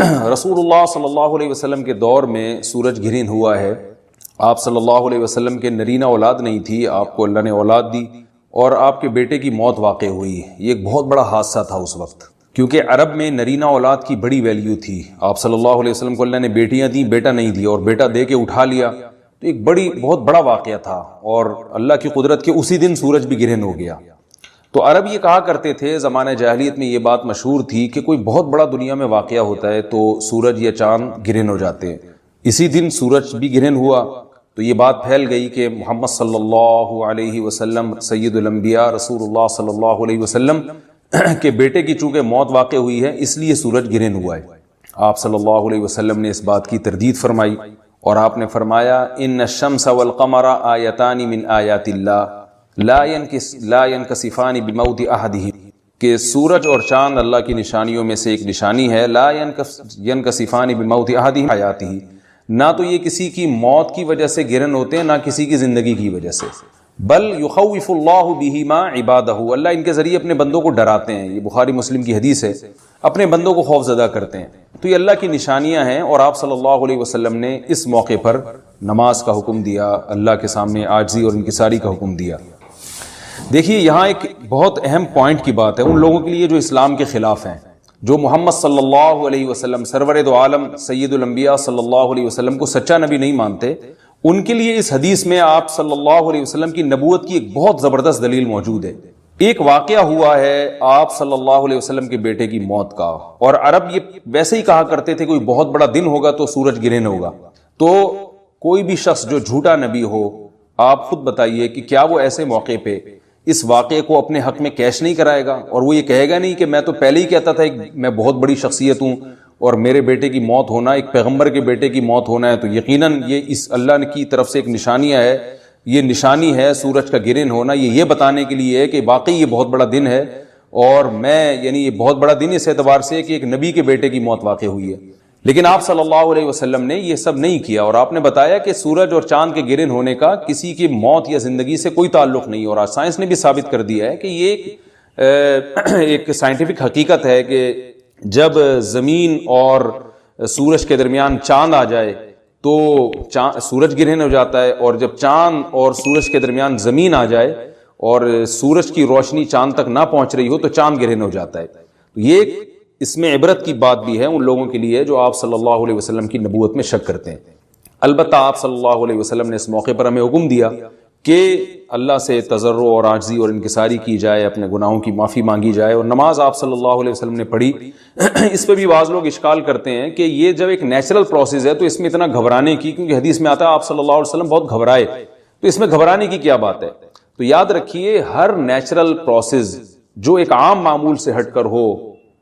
رسول اللہ صلی اللہ علیہ وسلم کے دور میں سورج گرہن ہوا ہے. آپ صلی اللہ علیہ وسلم کے نرینہ اولاد نہیں تھی، آپ کو اللہ نے اولاد دی اور آپ کے بیٹے کی موت واقع ہوئی. یہ ایک بہت بڑا حادثہ تھا اس وقت، کیونکہ عرب میں نرینہ اولاد کی بڑی ویلیو تھی. آپ صلی اللہ علیہ وسلم کو اللہ نے بیٹیاں دیں، بیٹا نہیں دیا، اور بیٹا دے کے اٹھا لیا، تو ایک بہت بڑا واقعہ تھا. اور اللہ کی قدرت کے اسی دن سورج بھی گرہن ہو گیا. تو عرب یہ کہا کرتے تھے، زمانہ جاہلیت میں یہ بات مشہور تھی کہ کوئی بہت بڑا دنیا میں واقعہ ہوتا ہے تو سورج یا چاند گرہن ہو جاتے ہیں. اسی دن سورج بھی گرہن ہوا تو یہ بات پھیل گئی کہ محمد صلی اللہ علیہ وسلم سید الانبیاء رسول اللہ صلی اللہ علیہ وسلم کے بیٹے کی چونکہ موت واقع ہوئی ہے اس لیے سورج گرہن ہوا ہے. آپ صلی اللہ علیہ وسلم نے اس بات کی تردید فرمائی اور آپ نے فرمایا ان الشمس والقمر آیتان من آیات اللہ لا ينکسفان بموت احدہما، کہ سورج اور چاند اللہ کی نشانیوں میں سے ایک نشانی ہے. لا ينکسفان بموت احدہما آیاتہ، نہ تو یہ کسی کی موت کی وجہ سے گرہن ہوتے ہیں نہ کسی کی زندگی کی وجہ سے. بل یخوف اللہ بہما عبادہ، اللہ ان کے ذریعے اپنے بندوں کو ڈراتے ہیں. یہ بخاری مسلم کی حدیث ہے، اپنے بندوں کو خوف زدہ کرتے ہیں. تو یہ اللہ کی نشانیاں ہیں اور آپ صلی اللہ علیہ وسلم نے اس موقع پر نماز کا حکم دیا، اللہ کے سامنے عاجزی اور انکساری کا حکم دیا. دیکھیے یہاں ایک بہت اہم پوائنٹ کی بات ہے ان لوگوں کے لیے جو اسلام کے خلاف ہیں، جو محمد صلی اللہ علیہ وسلم سرور دو عالم سید الانبیاء صلی اللہ علیہ وسلم کو سچا نبی نہیں مانتے. ان کے لیے اس حدیث میں آپ صلی اللہ علیہ وسلم کی نبوت کی ایک بہت زبردست دلیل موجود ہے. ایک واقعہ ہوا ہے آپ صلی اللہ علیہ وسلم کے بیٹے کی موت کا، اور عرب یہ ویسے ہی کہا کرتے تھے کوئی بہت بڑا دن ہوگا تو سورج گرہن ہوگا. تو کوئی بھی شخص جو جھوٹا نبی ہو، آپ خود بتائیے کہ کیا وہ ایسے موقع پہ اس واقعے کو اپنے حق میں کیش نہیں کرائے گا؟ اور وہ یہ کہے گا نہیں کہ میں تو پہلے ہی کہتا تھا میں بہت بڑی شخصیت ہوں اور میرے بیٹے کی موت ہونا، ایک پیغمبر کے بیٹے کی موت ہونا ہے تو یقیناً یہ اس اللہ کی طرف سے ایک نشانیاں ہے، یہ نشانی ہے سورج کا گرہن ہونا، یہ بتانے کے لیے ہے کہ واقعی یہ بہت بڑا دن ہے اور یعنی یہ بہت بڑا دن اس اعتبار سے کہ ایک نبی کے بیٹے کی موت واقع ہوئی ہے. لیکن آپ صلی اللہ علیہ وسلم نے یہ سب نہیں کیا اور آپ نے بتایا کہ سورج اور چاند کے گرہن ہونے کا کسی کی موت یا زندگی سے کوئی تعلق نہیں. اور آج سائنس نے بھی ثابت کر دیا ہے کہ یہ ایک سائنٹیفک حقیقت ہے کہ جب زمین اور سورج کے درمیان چاند آ جائے تو سورج گرہن ہو جاتا ہے، اور جب چاند اور سورج کے درمیان زمین آ جائے اور سورج کی روشنی چاند تک نہ پہنچ رہی ہو تو چاند گرہن ہو جاتا ہے. یہ اس میں عبرت کی بات بھی ہے ان لوگوں کے لیے جو آپ صلی اللہ علیہ وسلم کی نبوت میں شک کرتے ہیں. البتہ آپ صلی اللہ علیہ وسلم نے اس موقع پر ہمیں حکم دیا کہ اللہ سے تضرع اور عاجزی اور انکساری کی جائے، اپنے گناہوں کی معافی مانگی جائے. اور نماز آپ صلی اللہ علیہ وسلم نے پڑھی. اس پہ بھی بعض لوگ اشکال کرتے ہیں کہ یہ جب ایک نیچرل پروسیس ہے تو اس میں اتنا گھبرانے کی، کیونکہ حدیث میں آتا ہے آپ صلی اللہ علیہ وسلم بہت گھبرائے، تو اس میں گھبرانے کی کیا بات ہے؟ تو یاد رکھیے ہر نیچرل پروسیس جو ایک عام معمول سے ہٹ کر ہو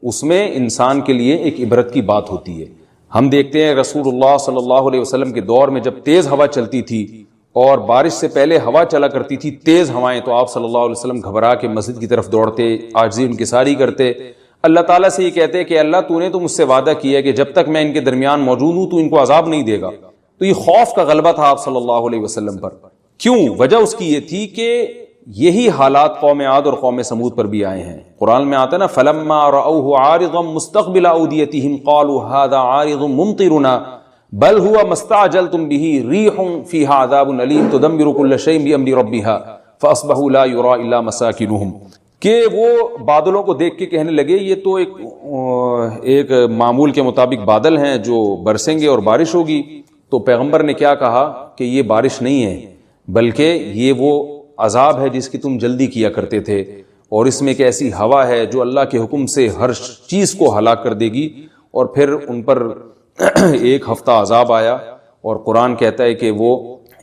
اس میں انسان کے لیے ایک عبرت کی بات ہوتی ہے. ہم دیکھتے ہیں رسول اللہ صلی اللہ علیہ وسلم کے دور میں جب تیز ہوا چلتی تھی اور بارش سے پہلے ہوا چلا کرتی تھی تیز ہوائیں، تو آپ صلی اللہ علیہ وسلم گھبرا کے مسجد کی طرف دوڑتے، عاجزی انکساری کرتے، اللہ تعالیٰ سے یہ کہتے کہ اللہ تو نے تو مجھ سے وعدہ کیا کہ جب تک میں ان کے درمیان موجود ہوں تو ان کو عذاب نہیں دے گا. تو یہ خوف کا غلبہ تھا آپ صلی اللہ علیہ وسلم پر. کیوں؟ وجہ اس کی یہ تھی کہ یہی حالات قوم عاد اور قوم سمود پر بھی آئے ہیں. قرآن میں آتا ہے نا فلما رأوه عارضا مستقبل اودیتهم قالوا هذا عارض ممطرنا بل هو ما استعجلتم به ريح فيها عذاب الیم تدمر كل شيء بامر ربها فاصبحوا لا يرى الا مساكنهم، کہ وہ بادلوں کو دیکھ کے کہنے لگے یہ تو ایک معمول کے مطابق بادل ہیں جو برسیں گے اور بارش ہوگی. تو پیغمبر نے کیا کہا کہ یہ بارش نہیں ہے بلکہ یہ وہ عذاب ہے جس کی تم جلدی کیا کرتے تھے، اور اس میں ایک ایسی ہوا ہے جو اللہ کے حکم سے ہر چیز کو ہلاک کر دے گی. اور پھر ان پر ایک ہفتہ عذاب آیا اور قرآن کہتا ہے کہ وہ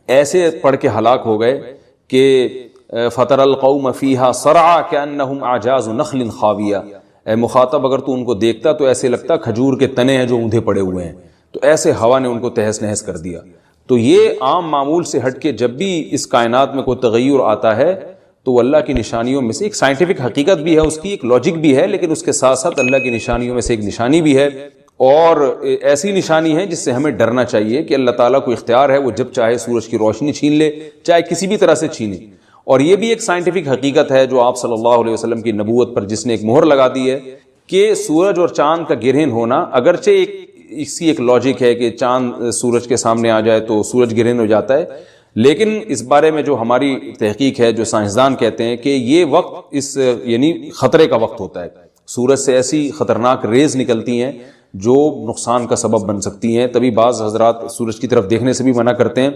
ایسے پڑھ کے ہلاک ہو گئے کہ فَتَرَ الْقَوْمَ فِيهَا صَرْعَىٰ كَأَنَّهُمْ أَعْجَازُ نَخْلٍ خَاوِيَةٍ، اے مخاطب اگر تو ان کو دیکھتا تو ایسے لگتا کھجور کے تنے ہیں جو اوندھے پڑے ہوئے ہیں. تو ایسے ہوا نے ان کو تہس نہس کر دیا. تو یہ عام معمول سے ہٹ کے جب بھی اس کائنات میں کوئی تغیر آتا ہے تو وہ اللہ کی نشانیوں میں سے ایک سائنٹیفک حقیقت بھی ہے، اس کی ایک لاجک بھی ہے، لیکن اس کے ساتھ ساتھ اللہ کی نشانیوں میں سے ایک نشانی بھی ہے. اور ایسی نشانی ہے جس سے ہمیں ڈرنا چاہیے کہ اللہ تعالیٰ کو اختیار ہے، وہ جب چاہے سورج کی روشنی چھین لے، چاہے کسی بھی طرح سے چھینے. اور یہ بھی ایک سائنٹیفک حقیقت ہے جو آپ صلی اللہ علیہ وسلم کی نبوت پر جس نے ایک مہر لگا دی ہے کہ سورج اور چاند کا گرہن ہونا اگرچہ ایک اس کی ایک لاجک ہے کہ چاند سورج کے سامنے آ جائے تو سورج گرہن ہو جاتا ہے، لیکن اس بارے میں جو ہماری تحقیق ہے، جو سائنسدان کہتے ہیں کہ یہ وقت اس یعنی خطرے کا وقت ہوتا ہے، سورج سے ایسی خطرناک ریز نکلتی ہیں جو نقصان کا سبب بن سکتی ہیں، تبھی بعض حضرات سورج کی طرف دیکھنے سے بھی منع کرتے ہیں،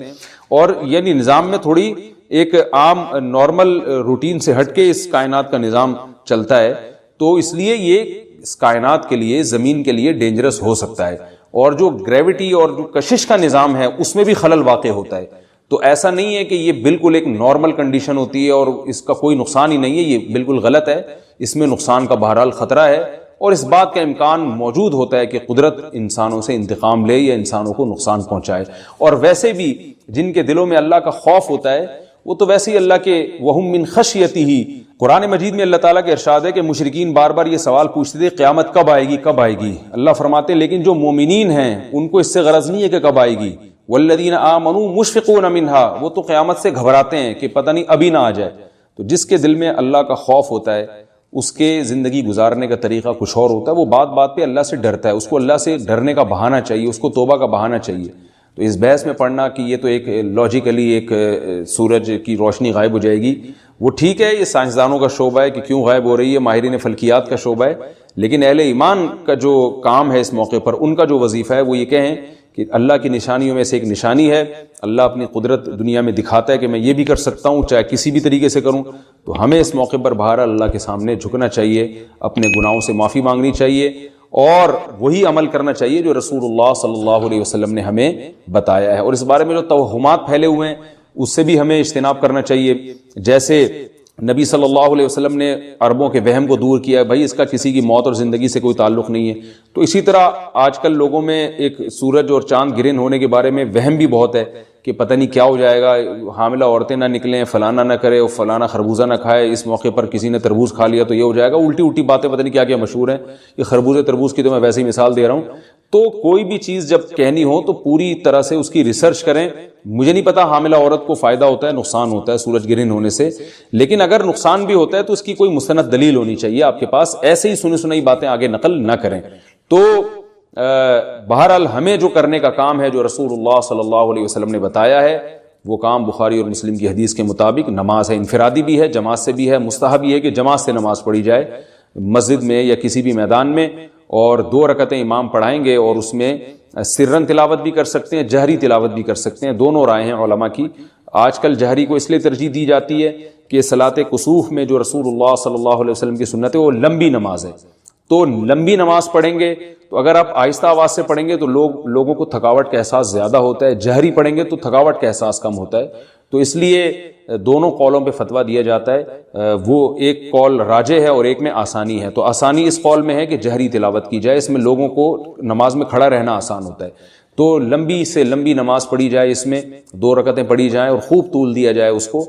اور یعنی نظام میں تھوڑی ایک عام نارمل روٹین سے ہٹ کے اس کائنات کا نظام چلتا ہے، تو اس لیے یہ اس کائنات کے لیے، زمین کے لیے ڈینجرس ہو سکتا ہے، اور جو گریوٹی اور جو کشش کا نظام ہے اس میں بھی خلل واقع ہوتا ہے۔ تو ایسا نہیں ہے کہ یہ بالکل ایک نارمل کنڈیشن ہوتی ہے اور اس کا کوئی نقصان ہی نہیں ہے، یہ بالکل غلط ہے، اس میں نقصان کا بہرحال خطرہ ہے، اور اس بات کا امکان موجود ہوتا ہے کہ قدرت انسانوں سے انتقام لے یا انسانوں کو نقصان پہنچائے۔ اور ویسے بھی جن کے دلوں میں اللہ کا خوف ہوتا ہے وہ تو ویسے ہی اللہ کے وَهُم مِّن خَشْيَتِهِ، قرآن مجید میں اللہ تعالیٰ کے ارشاد ہے کہ مشرکین بار بار یہ سوال پوچھتے تھے قیامت کب آئے گی کب آئے گی، اللہ فرماتے ہیں لیکن جو مومنین ہیں ان کو اس سے غرض نہیں ہے کہ کب آئے گی، والذین آمنوا مشفقون منہا، وہ تو قیامت سے گھبراتے ہیں کہ پتہ نہیں ابھی نہ آ جائے۔ تو جس کے دل میں اللہ کا خوف ہوتا ہے اس کے زندگی گزارنے کا طریقہ کچھ اور ہوتا ہے، وہ بات بات پہ اللہ سے ڈرتا ہے، اس کو اللہ سے ڈرنے کا بہانہ چاہیے، اس کو توبہ کا بہانہ چاہیے۔ تو اس بحث میں پڑھنا کہ یہ تو ایک لاجیکلی ایک سورج کی روشنی غائب ہو جائے گی، وہ ٹھیک ہے، یہ سائنسدانوں کا شعبہ ہے کہ کیوں غائب ہو رہی ہے، ماہرین فلکیات کا شعبہ ہے، لیکن اہل ایمان کا جو کام ہے اس موقع پر، ان کا جو وظیفہ ہے وہ یہ کہیں کہ اللہ کی نشانیوں میں سے ایک نشانی ہے، اللہ اپنی قدرت دنیا میں دکھاتا ہے کہ میں یہ بھی کر سکتا ہوں چاہے کسی بھی طریقے سے کروں، تو ہمیں اس موقع پر بہرحال اللہ کے سامنے جھکنا چاہیے، اپنے گناہوں سے معافی مانگنی چاہیے، اور وہی عمل کرنا چاہیے جو رسول اللہ صلی اللہ علیہ وسلم نے ہمیں بتایا ہے، اور اس بارے میں جو توہمات پھیلے ہوئے ہیں اس سے بھی ہمیں اجتناب کرنا چاہیے۔ جیسے نبی صلی اللہ علیہ وسلم نے عربوں کے وہم کو دور کیا ہے، بھائی اس کا کسی کی موت اور زندگی سے کوئی تعلق نہیں ہے، تو اسی طرح آج کل لوگوں میں ایک سورج اور چاند گرہن ہونے کے بارے میں وہم بھی بہت ہے کہ پتہ نہیں کیا ہو جائے گا، حاملہ عورتیں نہ نکلیں، فلانا نہ کرے، اور فلانا خربوزہ نہ کھائے، اس موقع پر کسی نے تربوز کھا لیا تو یہ ہو جائے گا، الٹی الٹی باتیں پتہ نہیں کیا کیا مشہور ہیں، یہ خربوزے تربوز کی تو میں ویسے ہی مثال دے رہا ہوں۔ تو کوئی بھی چیز جب کہنی ہو تو پوری طرح سے اس کی ریسرچ کریں۔ مجھے نہیں پتا حاملہ عورت کو فائدہ ہوتا ہے نقصان ہوتا ہے سورج گرہن ہونے سے، لیکن اگر نقصان بھی ہوتا ہے تو اس کی کوئی مستند دلیل ہونی چاہیے آپ کے پاس، ایسے ہی سنی سنائی باتیں آگے نقل نہ کریں۔ تو بہرحال ہمیں جو کرنے کا کام ہے، جو رسول اللہ صلی اللہ علیہ وسلم نے بتایا ہے، وہ کام بخاری اور مسلم کی حدیث کے مطابق نماز ہے، انفرادی بھی ہے، جماعت سے بھی ہے، مستحب یہ ہے کہ جماعت سے نماز پڑھی جائے مسجد میں یا کسی بھی میدان میں، اور 2 رکعتیں امام پڑھائیں گے، اور اس میں سرن تلاوت بھی کر سکتے ہیں، جہری تلاوت بھی کر سکتے ہیں، دونوں رائے ہیں علماء کی۔ آج کل جہری کو اس لیے ترجیح دی جاتی ہے کہ صلاۃ کسوف میں جو رسول اللہ صلی اللہ علیہ وسلم کی سنت ہے وہ لمبی نماز ہے، تو لمبی نماز پڑھیں گے تو اگر آپ آہستہ آواز سے پڑھیں گے تو لوگوں کو تھکاوٹ کا احساس زیادہ ہوتا ہے، جہری پڑھیں گے تو تھکاوٹ کا احساس کم ہوتا ہے، تو اس لیے دونوں قولوں پہ فتویٰ دیا جاتا ہے، وہ ایک قول راجح ہے اور ایک میں آسانی ہے، تو آسانی اس قول میں ہے کہ جہری تلاوت کی جائے، اس میں لوگوں کو نماز میں کھڑا رہنا آسان ہوتا ہے، تو لمبی سے لمبی نماز پڑھی جائے، اس میں 2 رکعتیں پڑھی جائیں اور خوب طول دیا جائے اس کو،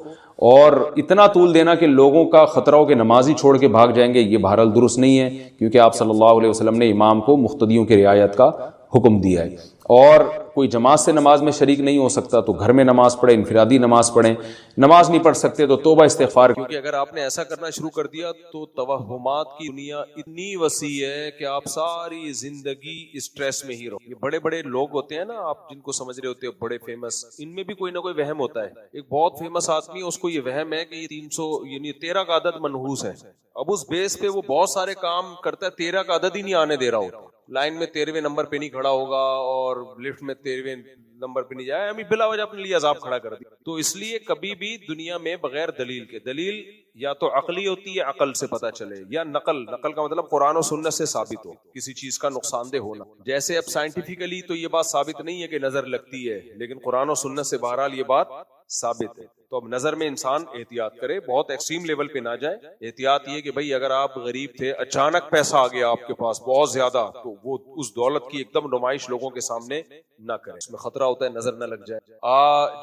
اور اتنا طول دینا کہ لوگوں کا خطرہ ہو کہ نماز ہی چھوڑ کے بھاگ جائیں گے، یہ بہرحال درست نہیں ہے، کیونکہ آپ صلی اللہ علیہ وسلم نے امام کو مقتدیوں کی رعایت کا حکم دیا ہے۔ اور کوئی جماعت سے نماز میں شریک نہیں ہو سکتا تو گھر میں نماز پڑھیں، انفرادی نماز پڑھیں، نماز نہیں پڑھ سکتے تو توبہ استغفار، کیونکہ اگر آپ نے ایسا کرنا شروع کر دیا تو توہمات کی دنیا اتنی وسیع ہے کہ آپ ساری زندگی اسٹریس میں ہی رہو۔ یہ بڑے بڑے لوگ ہوتے ہیں نا، آپ جن کو سمجھ رہے ہوتے ہیں بڑے فیمس، ان میں بھی کوئی نہ کوئی وہم ہوتا ہے۔ ایک بہت فیمس آدمی ہے، اس کو یہ وہم ہے کہ یہ 300 یعنی 13 کا عدد منحوس ہے، اب اس بیس پہ وہ بہت سارے کام کرتا ہے، 13 کا عدد ہی نہیں آنے دے رہا ہوتا، لائن میں 13ویں نمبر پہ نہیں کھڑا ہوگا اور لفٹ میں 13ویں نمبر پہ نہیں جائے، ہمیں بلا وجہ اپنے لیے عذاب کھڑا کر دیا۔ تو اس لیے کبھی بھی دنیا میں بغیر دلیل کے، دلیل یا تو عقلی ہوتی ہے، عقل سے پتہ چلے، یا نقل کا مطلب قرآن و سنت سے ثابت ہو کسی چیز کا نقصان دہ ہونا۔ جیسے اب سائنٹیفکلی تو یہ بات ثابت نہیں ہے کہ نظر لگتی ہے، لیکن قرآن و سنت سے بہرحال یہ بات ثابت ہے۔ تو اب نظر میں انسان احتیاط کرے، بہت ایکسٹریم لیول پہ نہ جائے۔ احتیاط یہ کہ بھئی اگر آپ غریب تھے، اچانک پیسہ آ گیا آپ کے پاس بہت زیادہ، تو وہ اس دولت کی ایک دم نمائش لوگوں کے سامنے نہ کریں، اس میں خطرہ ہوتا ہے نظر نہ لگ جائے۔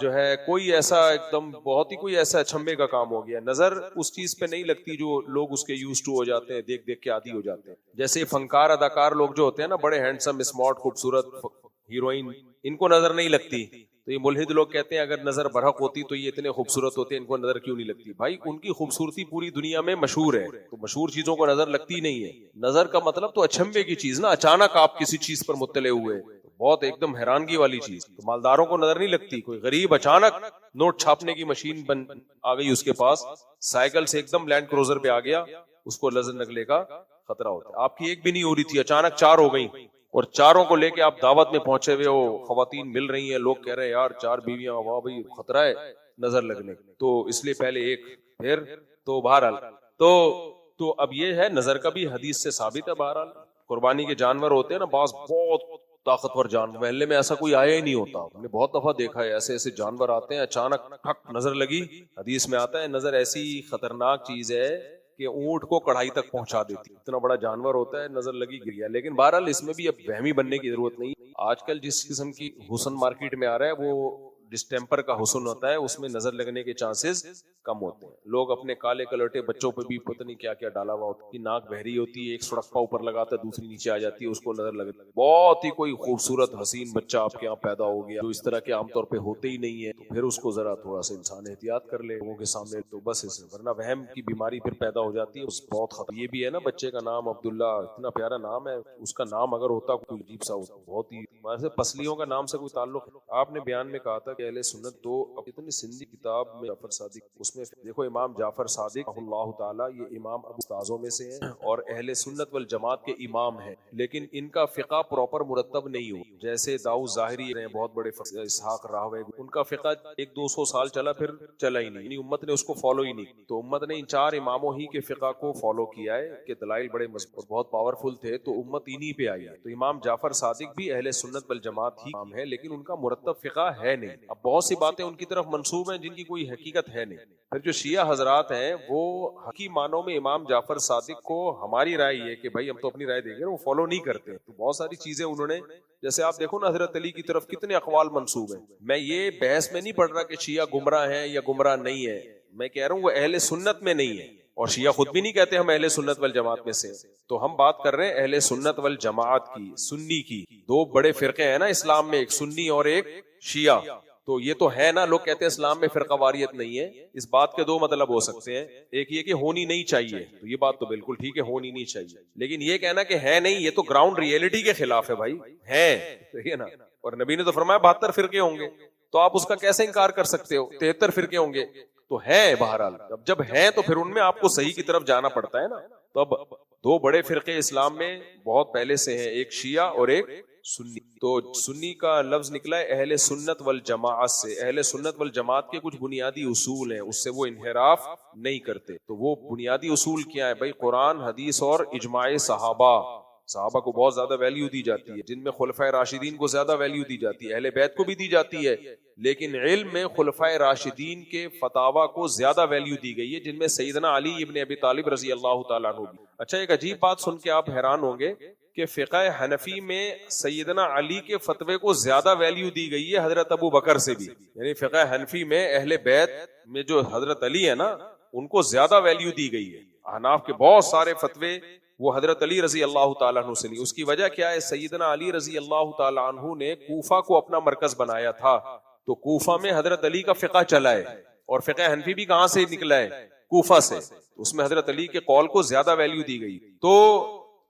جو ہے کوئی ایسا ایک دم بہت ہی کوئی ایسا اچھمبے کا کام ہو گیا، نظر اس چیز پہ نہیں لگتی جو لوگ اس کے یوز ٹو ہو جاتے ہیں، دیکھ دیکھ کے عادی ہو جاتے ہیں۔ جیسے فنکار اداکار لوگ جو ہوتے ہیں نا، بڑے ہینڈسم اسمارٹ خوبصورت ہیروئن، ان کو نظر نہیں لگتی، تو یہ ملحد لوگ کہتے ہیں اگر نظر برحق ہوتی تو یہ اتنے خوبصورت ہوتے ہیں، ان کو نظر کیوں نہیں لگتی؟ بھائی ان کی خوبصورتی پوری دنیا میں مشہور ہے، تو مشہور چیزوں کو نظر لگتی نہیں ہے۔ نظر کا مطلب تو اچنبے کی چیز نا، اچانک آپ کسی چیز پر مطلع ہوئے، بہت ایک دم حیرانگی والی چیز، تو مالداروں کو نظر نہیں لگتی۔ کوئی غریب اچانک نوٹ چھاپنے کی مشین آ گئی اس کے پاس، سائیکل سے ایک دم لینڈ کروزر پہ آ گیا، اس کو نظر نگلے کا خطرہ ہوتا ہے۔ آپ کی ایک بھی نہیں ہو رہی تھی، اچانک 4 ہو گئی، اور 4 کو لے کے آپ دعوت میں پہنچے ہوئے ہو، خواتین مل رہی ہیں، لوگ کہہ رہے ہیں یار 4 بیویاں، واہ بھائی خطرہ ہے نظر لگنے، تو اس لیے پہلے ایک، پھر تو بہرحال تو اب یہ ہے نظر کا بھی حدیث سے ثابت ہے۔ بہرحال قربانی کے جانور ہوتے ہیں نا، بعض بہت طاقتور جانور، محلے میں ایسا کوئی آیا ہی نہیں ہوتا، ہم نے بہت دفعہ دیکھا ہے ایسے ایسے جانور آتے ہیں، اچانک ٹھک نظر لگی۔ حدیث میں آتا ہے نظر ایسی خطرناک چیز ہے کہ اونٹ کو کڑھائی تک پہنچا دیتی، اتنا بڑا جانور ہوتا ہے، نظر لگی گر گیا۔ لیکن بہرحال اس میں بھی اب وہمی بننے کی ضرورت نہیں۔ آج کل جس قسم کی حسن مارکیٹ میں آ رہا ہے، وہ ڈسٹیمپر کا حسن ہوتا ہے، اس میں نظر لگنے کے چانسز کم ہوتے ہیں۔ لوگ اپنے کالے کلرٹے بچوں پہ بھی پتہ نہیں کیا کیا ڈالا ہوا ہوتا ہے، ناک بہری ہوتی ہے، ایک سڑکپا اوپر لگاتا ہے، دوسری نیچے آ جاتی ہے، اس کو نظر لگتی ہے۔ بہت ہی کوئی خوبصورت حسین بچہ آپ کے یہاں پیدا ہو گیا جو اس طرح کے عام طور پہ ہوتے ہی نہیں ہے، تو پھر اس کو ذرا تھوڑا سا انسان احتیاط کر لے لوگوں کے سامنے، تو بس اس ورنہ وہم کی بیماری پھر پیدا ہو جاتی ہے، اس بہت خطرہ۔ یہ بھی ہے نا بچے کا نام عبداللہ، اتنا پیارا نام ہے، اس کا نام اگر ہوتا کوئی عجیب سا ہوتا، بہت ہی ویسے پسلیوں کا نام سے کوئی تعلق۔ آپ نے بیان میں کہا تھا کہ اہل سنت تو اتنی سندھی کتاب میں جعفر صادق، اس میں دیکھو امام جعفر صادق اللہ تعالیٰ، یہ امام ابو استاذوں میں سے ہیں اور اہل سنت والجماعت کے امام ہیں، لیکن ان کا فقہ پراپر مرتب نہیں ہو، جیسے داؤد ظاہری ہیں بہت بڑے، اسحاق راہوے، ان کا فقہ 100-200 سال چلا پھر چلا ہی نہیں، یعنی امت نے اس کو فالو ہی نہیں، تو امت نے ان 4 اماموں ہی کے فقہ کو فالو کیا ہے کہ دلائل بڑے مضبوط بہت پاورفل تھے، تو امت انہی پہ آئی ہے۔ تو امام جعفر صادق بھی اہل سنت والجماعت ہی امام ہے، لیکن ان کا مرتب فقہ ہے نہیں۔ اب بہت سی باتیں ان کی طرف منسوب ہیں جن کی کوئی حقیقت ہے نہیں۔ پھر جو شیعہ حضرات ہیں وہ حقیقی معنوں میں امام جعفر صادق کو، ہماری رائے یہ کہ بھائی ہم تو اپنی رائے دیں گے، وہ فالو نہیں کرتے، تو بہت ساری چیزیں انہوں نے، جیسے آپ دیکھو نا حضرت علی کی طرف کتنے اقوال منسوب ہیں۔ میں یہ بحث میں نہیں پڑھ رہا کہ شیعہ گمراہ ہیں یا گمراہ نہیں ہے، میں کہہ رہا ہوں وہ اہل سنت میں نہیں ہے، اور شیعہ خود بھی نہیں کہتے ہم اہل سنت والجماعت میں سے، تو ہم بات کر رہے ہیں اہل سنت والجماعت کی، سنی کی۔ 2 بڑے فرقے ہیں نا اسلام میں، ایک سنی اور ایک شیعہ، تو یہ تو ہے نا، لوگ کہتے ہیں اسلام میں فرقہ واریت نہیں ہے، اس بات کے 2 مطلب ہو سکتے ہیں، ایک یہ کہ ہونی نہیں چاہیے، تو یہ بات تو بالکل ٹھیک ہے، ہونی نہیں چاہیے، لیکن یہ کہنا کہ ہے نہیں، یہ تو گراؤنڈ ریئلٹی کے خلاف ہے بھائی، ہے صحیح ہے نا، اور نبی نے تو فرمایا 72 فرقے ہوں گے، تو آپ اس کا کیسے انکار کر سکتے ہو؟ 73 فرقے ہوں گے، تو ہے بہرحال، جب ہیں تو پھر ان میں آپ کو صحیح کی طرف جانا پڑتا ہے نا۔ تو اب 2 بڑے فرقے اسلام میں بہت پہلے سے ہیں، ایک شیعہ اور ایک سنی، تو سنی کا لفظ نکلا ہے اہل سنت والجماعت سے، اہل سنت والجماعت کے کچھ بنیادی اصول ہیں، اس سے وہ انحراف نہیں کرتے، تو وہ بنیادی اصول کیا ہے بھائی؟ قرآن، حدیث اور اجماع صحابہ، صحابہ کو بہت زیادہ ویلیو دی جاتی ہے، جن میں خلفائے راشدین کو زیادہ ویلیو دی جاتی ہے، اہل بیت کو بھی دی جاتی ہے، لیکن علم میں خلفائے راشدین کے فتاوی کو زیادہ ویلیو دی گئی ہے، جن میں سیدنا علی ابن ابی طالب رضی اللہ تعالیٰ عنہ بھی۔ اچھا، ایک عجیب بات سن کے آپ حیران ہوں گے کہ فقہ حنفی میں سیدنا علی کے فتوے کو زیادہ ویلیو دی گئی ہے حضرت ابو بکر سے بھی، یعنی فقہ حنفی میں اہل بیت میں جو حضرت علی ہے نا، ان کو زیادہ ویلیو دی گئی ہے۔ احناف کے بہت سارے فتوے وہ حضرت علی رضی اللہ تعالیٰ عنہ سے لی۔ اس کی وجہ کیا ہے؟ سیدنا علی رضی اللہ تعالیٰ عنہ نے کوفہ کو اپنا مرکز بنایا تھا، تو کوفہ میں حضرت علی کا فقہ چلا ہے، اور فقہ حنفی بھی کہاں سے نکلا ہے؟ کوفہ سے، اس میں حضرت علی کے قول کو زیادہ ویلیو دی گئی۔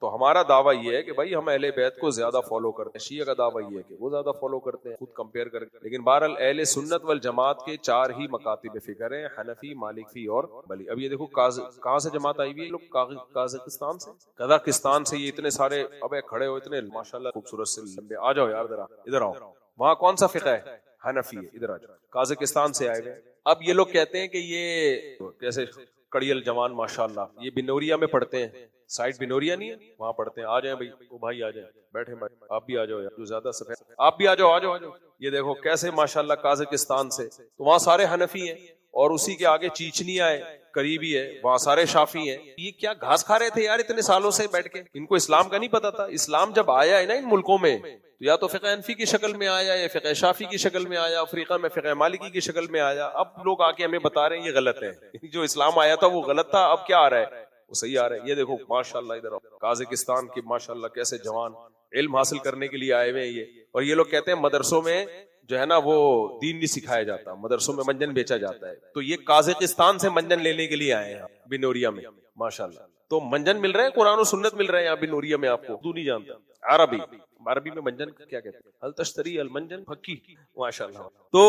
تو ہمارا دعویٰ یہ ہے کہ بھائی ہم اہل بیت کو زیادہ فالو کرتے ہیں، شیعہ کا دعویٰ یہ ہے کہ وہ زیادہ فالو کرتے ہیں، خود کمپیئر کر کے، لیکن بہرحال اہل سنت والجماعت کے 4 ہی مکاتب فکر ہیں، حنفی، مالکی اور بلی۔ اب یہ دیکھو کہاں سے جماعت آئی ہوئی ہے، لوگ قازقستان سے، قزاقستان سے، یہ اتنے سارے، اب کھڑے ہو اتنے ماشاءاللہ خوبصورت سے لمبے، آ جاؤ یار ذرا ادھر آؤ، وہاں کون سا فقہ ہے؟ حنفی ہے، ادھر آ جاؤ، قازقستان سے آئے ہوئے۔ اب یہ لوگ کہتے ہیں کہ یہ کیسے کڑیل جوان ماشاءاللہ، یہ بنوریا میں پڑھتے ہیں، سائٹ بنوریا نہیں ہے، وہاں پڑھتے ہیں، آ جائیں بھائی، وہ بھائی آ جائیں، بیٹھے بھائی، آپ بھی آ جاؤ یار، جو زیادہ سفید، آپ بھی آ جاؤ، آ جاؤ، آ جاؤ۔ یہ دیکھو کیسے ماشاءاللہ قازقستان سے، تو وہاں سارے حنفی ہیں، اور اسی کے آگے چیچنیا ہے، قریبی ہے، وہاں سارے شافی ہیں۔ یہ کیا گھاس کھا رہے تھے یار اتنے سالوں سے بیٹھ کے؟ ان کو اسلام کا نہیں پتا تھا؟ اسلام جب آیا ہے نا ان ملکوں میں، تو یا تو فقہ حنفی کی شکل میں آیا، یا فقہ شافی کی شکل میں آیا، افریقہ میں فقہ مالکی کی شکل میں آیا۔ اب لوگ آ کے ہمیں بتا رہے ہیں یہ غلط ہے، جو اسلام آیا تھا وہ غلط تھا، اب کیا آ رہا ہے؟ وہ صحیح آ رہا ہے۔ یہ دیکھو ماشاءاللہ ادھر قازقستان کے ماشاءاللہ کیسے جوان علم حاصل کرنے کے لیے آئے ہوئے ہیں یہ، اور یہ لوگ کہتے ہیں مدرسوں میں جو ہے نا وہ دین نہیں سکھایا جاتا, مدرسوں میں منجن بیچا جاتا ہے. تو یہ قازقستان سے منجن لینے کے لیے آئے ہیں بنوریا میں, ماشاءاللہ. تو منجن مل رہے ہیں, قرآن و سنت مل رہے ہیں یہاں بنوریا میں. آپ کو اردو نہیں جانتا, عربی میں منجن کیا کہتے ہیں, ہل تشتری المنجن پھکی, ماشاءاللہ. تو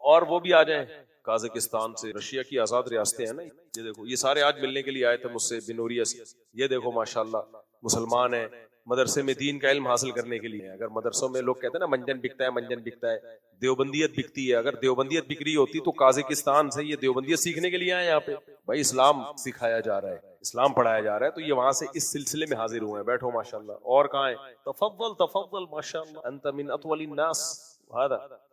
اور وہ بھی آ جائیں قازقستان سے, رشیا کی آزاد ریاستیں ہیں نا, یہ دیکھو یہ سارے آج ملنے کے لیے آئے تھے مجھ سے بنوریا سے. یہ دیکھو ماشاءاللہ مسلمان ہیں, مدرسے میں دین کا علم حاصل کرنے کے لیے. اگر مدرسوں میں لوگ کہتے ہیں نا منجن بکتا ہے, منجن بکتا ہے, دیوبندیت بکتی ہے, اگر دیوبندیت بک رہی ہوتی تو قازقستان سے یہ دیوبندیت سیکھنے کے لیے آئے یہاں پہ. بھائی اسلام سکھایا جا رہا ہے, اسلام پڑھایا جا رہا ہے, تو یہ وہاں سے اس سلسلے میں حاضر ہوئے ہیں. بیٹھو ماشاءاللہ. اور کہاں ہیں, تفضل ماشاءاللہ, انت من اطول الناس.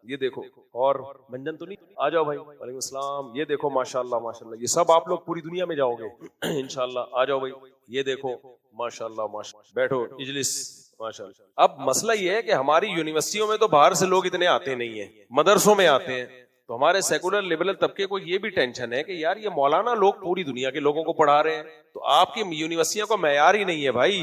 یہ دیکھو, اور منجن تو نہیں, آ جاؤ بھائی. وعلیکم السلام. یہ دیکھو ماشاءاللہ ماشاءاللہ, یہ سب آپ لوگ پوری دنیا میں جاؤ گے انشاءاللہ. آ جاؤ بھائی. یہ دیکھو ماشاءاللہ ماشاءاللہ, بیٹھو اجلس ماشاءاللہ. اب مسئلہ یہ ہے کہ ہماری یونیورسٹیوں میں تو باہر سے لوگ اتنے آتے نہیں ہیں, مدرسوں میں آتے ہیں. تو ہمارے سیکولر لبرل طبقے کو یہ بھی ٹینشن ہے کہ یار یہ مولانا لوگ پوری دنیا کے لوگوں کو پڑھا رہے ہیں, تو آپ کی یونیورسٹیوں کا معیار ہی نہیں ہے بھائی.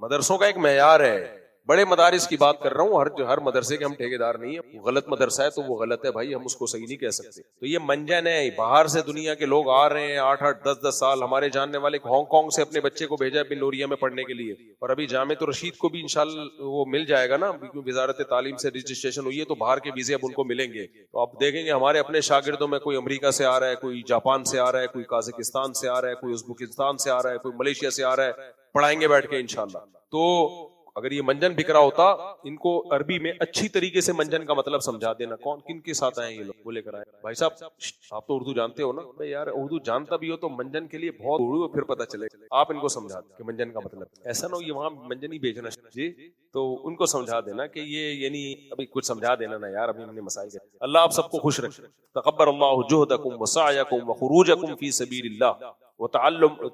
مدرسوں کا ایک معیار ہے. بڑے مدارس کی بات کر رہا ہوں, ہر مدرسے کے ہم ٹھیکیدار نہیں ہیں. غلط مدرسہ ہے تو وہ غلط ہے بھائی, ہم اس کو صحیح نہیں کہہ سکتے. تو یہ منجن ہے, باہر سے دنیا کے لوگ آ رہے ہیں 8-8 10-10 سال. ہمارے جاننے والے ہانگ کانگ سے اپنے بچے کو بھیجا ہے بنوریا میں پڑھنے کے لیے, اور ابھی جامعۃ الرشید کو بھی انشاءاللہ وہ مل جائے گا نا, کیونکہ وزارت تعلیم سے رجسٹریشن ہوئی ہے, تو باہر کے ویزے اب ان کو ملیں گے. تو آپ دیکھیں گے ہمارے اپنے شاگردوں میں کوئی امریکہ سے آ رہا ہے, کوئی جاپان سے آ رہا ہے, کوئی قازقستان سے آ رہا ہے, کوئی ازبکستان سے آ رہا ہے, کوئی ملیشیا سے آ رہا ہے. پڑھائیں گے بیٹھ کے انشاءاللہ. تو اگر یہ منجن بک رہا ہوتا, ان کو عربی میں اچھی طریقے سے منجن کا مطلب سمجھا دینا. کون کن کے ساتھ آئے ہیں یہ لوگ, وہ لے کر آئے. بھائی صاحب آپ تو اردو جانتے ہو نا. بھائی یار اردو جانتا بھی ہو تو منجن کے لیے بہت اردو پھر پتہ چلے. آپ ان کو سمجھا دیں کہ منجن کا مطلب ایسا نہ ہو یہ وہاں منجن ہی بیچنا. جی تو ان کو سمجھا دینا کہ یہ یعنی ابھی کچھ سمجھا دینا نا یار, ابھی ہم نے مسائل کے. اللہ آپ سب کو خوش رکھے. تقبل اللہ جہدکم وسعیکم وخروجکم فی سبیل اللہ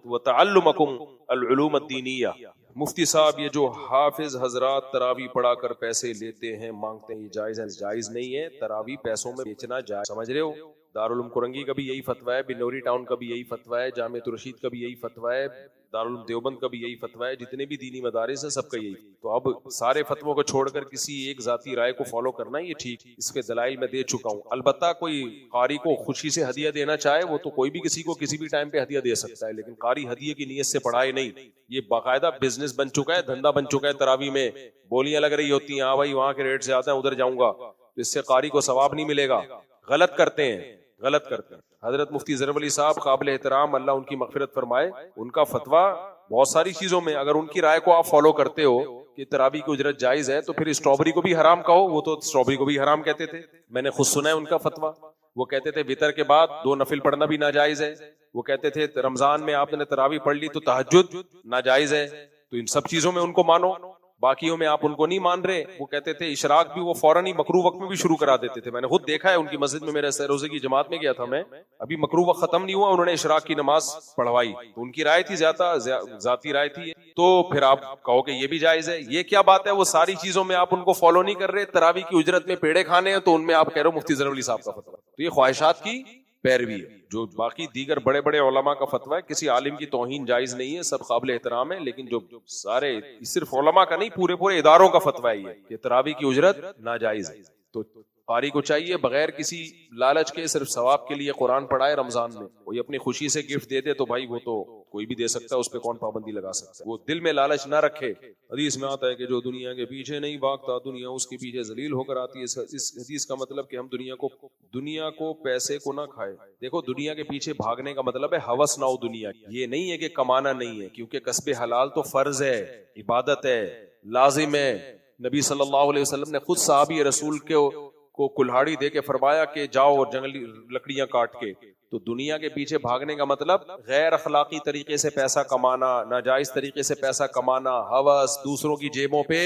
وتعلمکم العلوم الدینیہ. مفتی صاحب یہ جو حافظ حضرات تراویح پڑھا کر پیسے لیتے ہیں, مانگتے ہیں, یہ جائز ہے؟ جائز نہیں ہے. تراویح پیسوں میں بیچنا جائز, سمجھ رہے ہو. دارالعلوم کرنگی کا بھی یہی فتویٰ ہے, بنوری ٹاؤن کا بھی یہی فتویٰ ہے, جامعۃ الرشید کا بھی یہی فتویٰ ہے, دارالعلوم دیوبند کا بھی یہی فتویٰ ہے, جتنے بھی دینی مدارس ہیں سب کا یہی. تو اب سارے فتووں کو چھوڑ کر کسی ایک ذاتی رائے کو فالو کرنا یہ ٹھیک, اس کے دلائل میں دے چکا ہوں. البتہ کوئی قاری کو خوشی سے ہدیہ دینا چاہے وہ تو کوئی بھی کسی کو کسی بھی ٹائم پہ ہدیہ دے سکتا ہے, لیکن قاری ہدیے کی نیت سے پڑھائے نہیں. یہ باقاعدہ بزنس بن چکا ہے, دھندا بن چکا ہے. تراویح میں بولیاں لگ رہی ہوتی ہیں, ہاں بھائی وہاں کے ریٹ سے آتا ہے ادھر جاؤں گا, تو اس سے قاری کو ثواب نہیں ملے گا. غلط کرتے ہیں, غلط کرتے ہیں. حضرت مفتی ظفر علی صاحب قابل احترام, اللہ ان کی مغفرت فرمائے, ان کا فتویٰ بہت ساری چیزوں میں اگر ان کی رائے کو آپ فالو کرتے ہو کہ تراویح کی اجرت جائز ہے, تو پھر اسٹرابری کو بھی حرام کہو. وہ تو اسٹرابری کو بھی حرام کہتے تھے, میں نے خود سنا ہے ان کا فتویٰ. وہ کہتے تھے وطر کے بعد 2 نفل پڑھنا بھی ناجائز ہے. وہ کہتے تھے رمضان میں آپ نے تراویح پڑھ لی تو تہجد ناجائز ہے. تو ان سب چیزوں میں ان کو مانو, باقیوں میں آپ ان کو نہیں مان رہے. وہ کہتے تھے اشراق بھی وہ فوراً ہی مکروہ وقت میں بھی شروع کرا دیتے تھے. میں نے خود دیکھا ہے ان کی مسجد میں, میرے سہ روزے کی جماعت میں گیا تھا میں, ابھی مکروہ وقت ختم نہیں ہوا انہوں نے اشراق کی نماز پڑھوائی. تو ان کی رائے تھی, زیادہ ذاتی رائے تھی. تو پھر آپ کہو کہ یہ بھی جائز ہے, یہ کیا بات ہے؟ وہ ساری چیزوں میں آپ ان کو فالو نہیں کر رہے. تراویح کی اجرت میں پیڑے کھانے ہیں تو ان میں آپ کہہ رہے ہو مفتی ظفر علی صاحب کا فتویٰ. تو یہ خواہشات کی پیروی ہے. جو باقی دیگر بڑے بڑے علماء کا فتویٰ ہے, کسی عالم کی توہین جائز نہیں ہے, سب قابل احترام ہے. لیکن جو سارے صرف علماء کا نہیں, پورے اداروں کا فتویٰ ہے کہ تراویح کی اجرت ناجائز ہے. تو قاری کو چاہیے بغیر کسی لالچ کے صرف ثواب کے لیے قرآن پڑھائے رمضان میں. کوئی اپنی خوشی سے گفٹ دے دے تو بھائی وہ تو کوئی بھی دے سکتا ہے, اس پہ کون پابندی لگا سکتا ہے. وہ دل میں لالچ نہ رکھے. حدیث میں آتا ہے کہ جو دنیا کے پیچھے نہیں بھاگتا دنیا اس کے پیچھے ذلیل ہو کر آتی ہے. اس حدیث کا مطلب کہ ہم دنیا کو پیسے کو نہ کھائے. دیکھو دنیا کے پیچھے بھاگنے کا مطلب ہے ہوس نہ ہو دنیا. یہ نہیں ہے کہ کمانا نہیں ہے, کیونکہ کسب حلال تو فرض ہے, عبادت ہے, لازم ہے. نبی صلی اللہ علیہ وسلم نے خود صحابی رسول کو کلہاڑی دے کے فرمایا کہ جاؤ اور جنگلی لکڑیاں کاٹ کے. تو دنیا کے پیچھے بھاگنے کا مطلب غیر اخلاقی طریقے سے پیسہ کمانا, ناجائز طریقے سے پیسہ کمانا, ہوس, دوسروں کی جیبوں پہ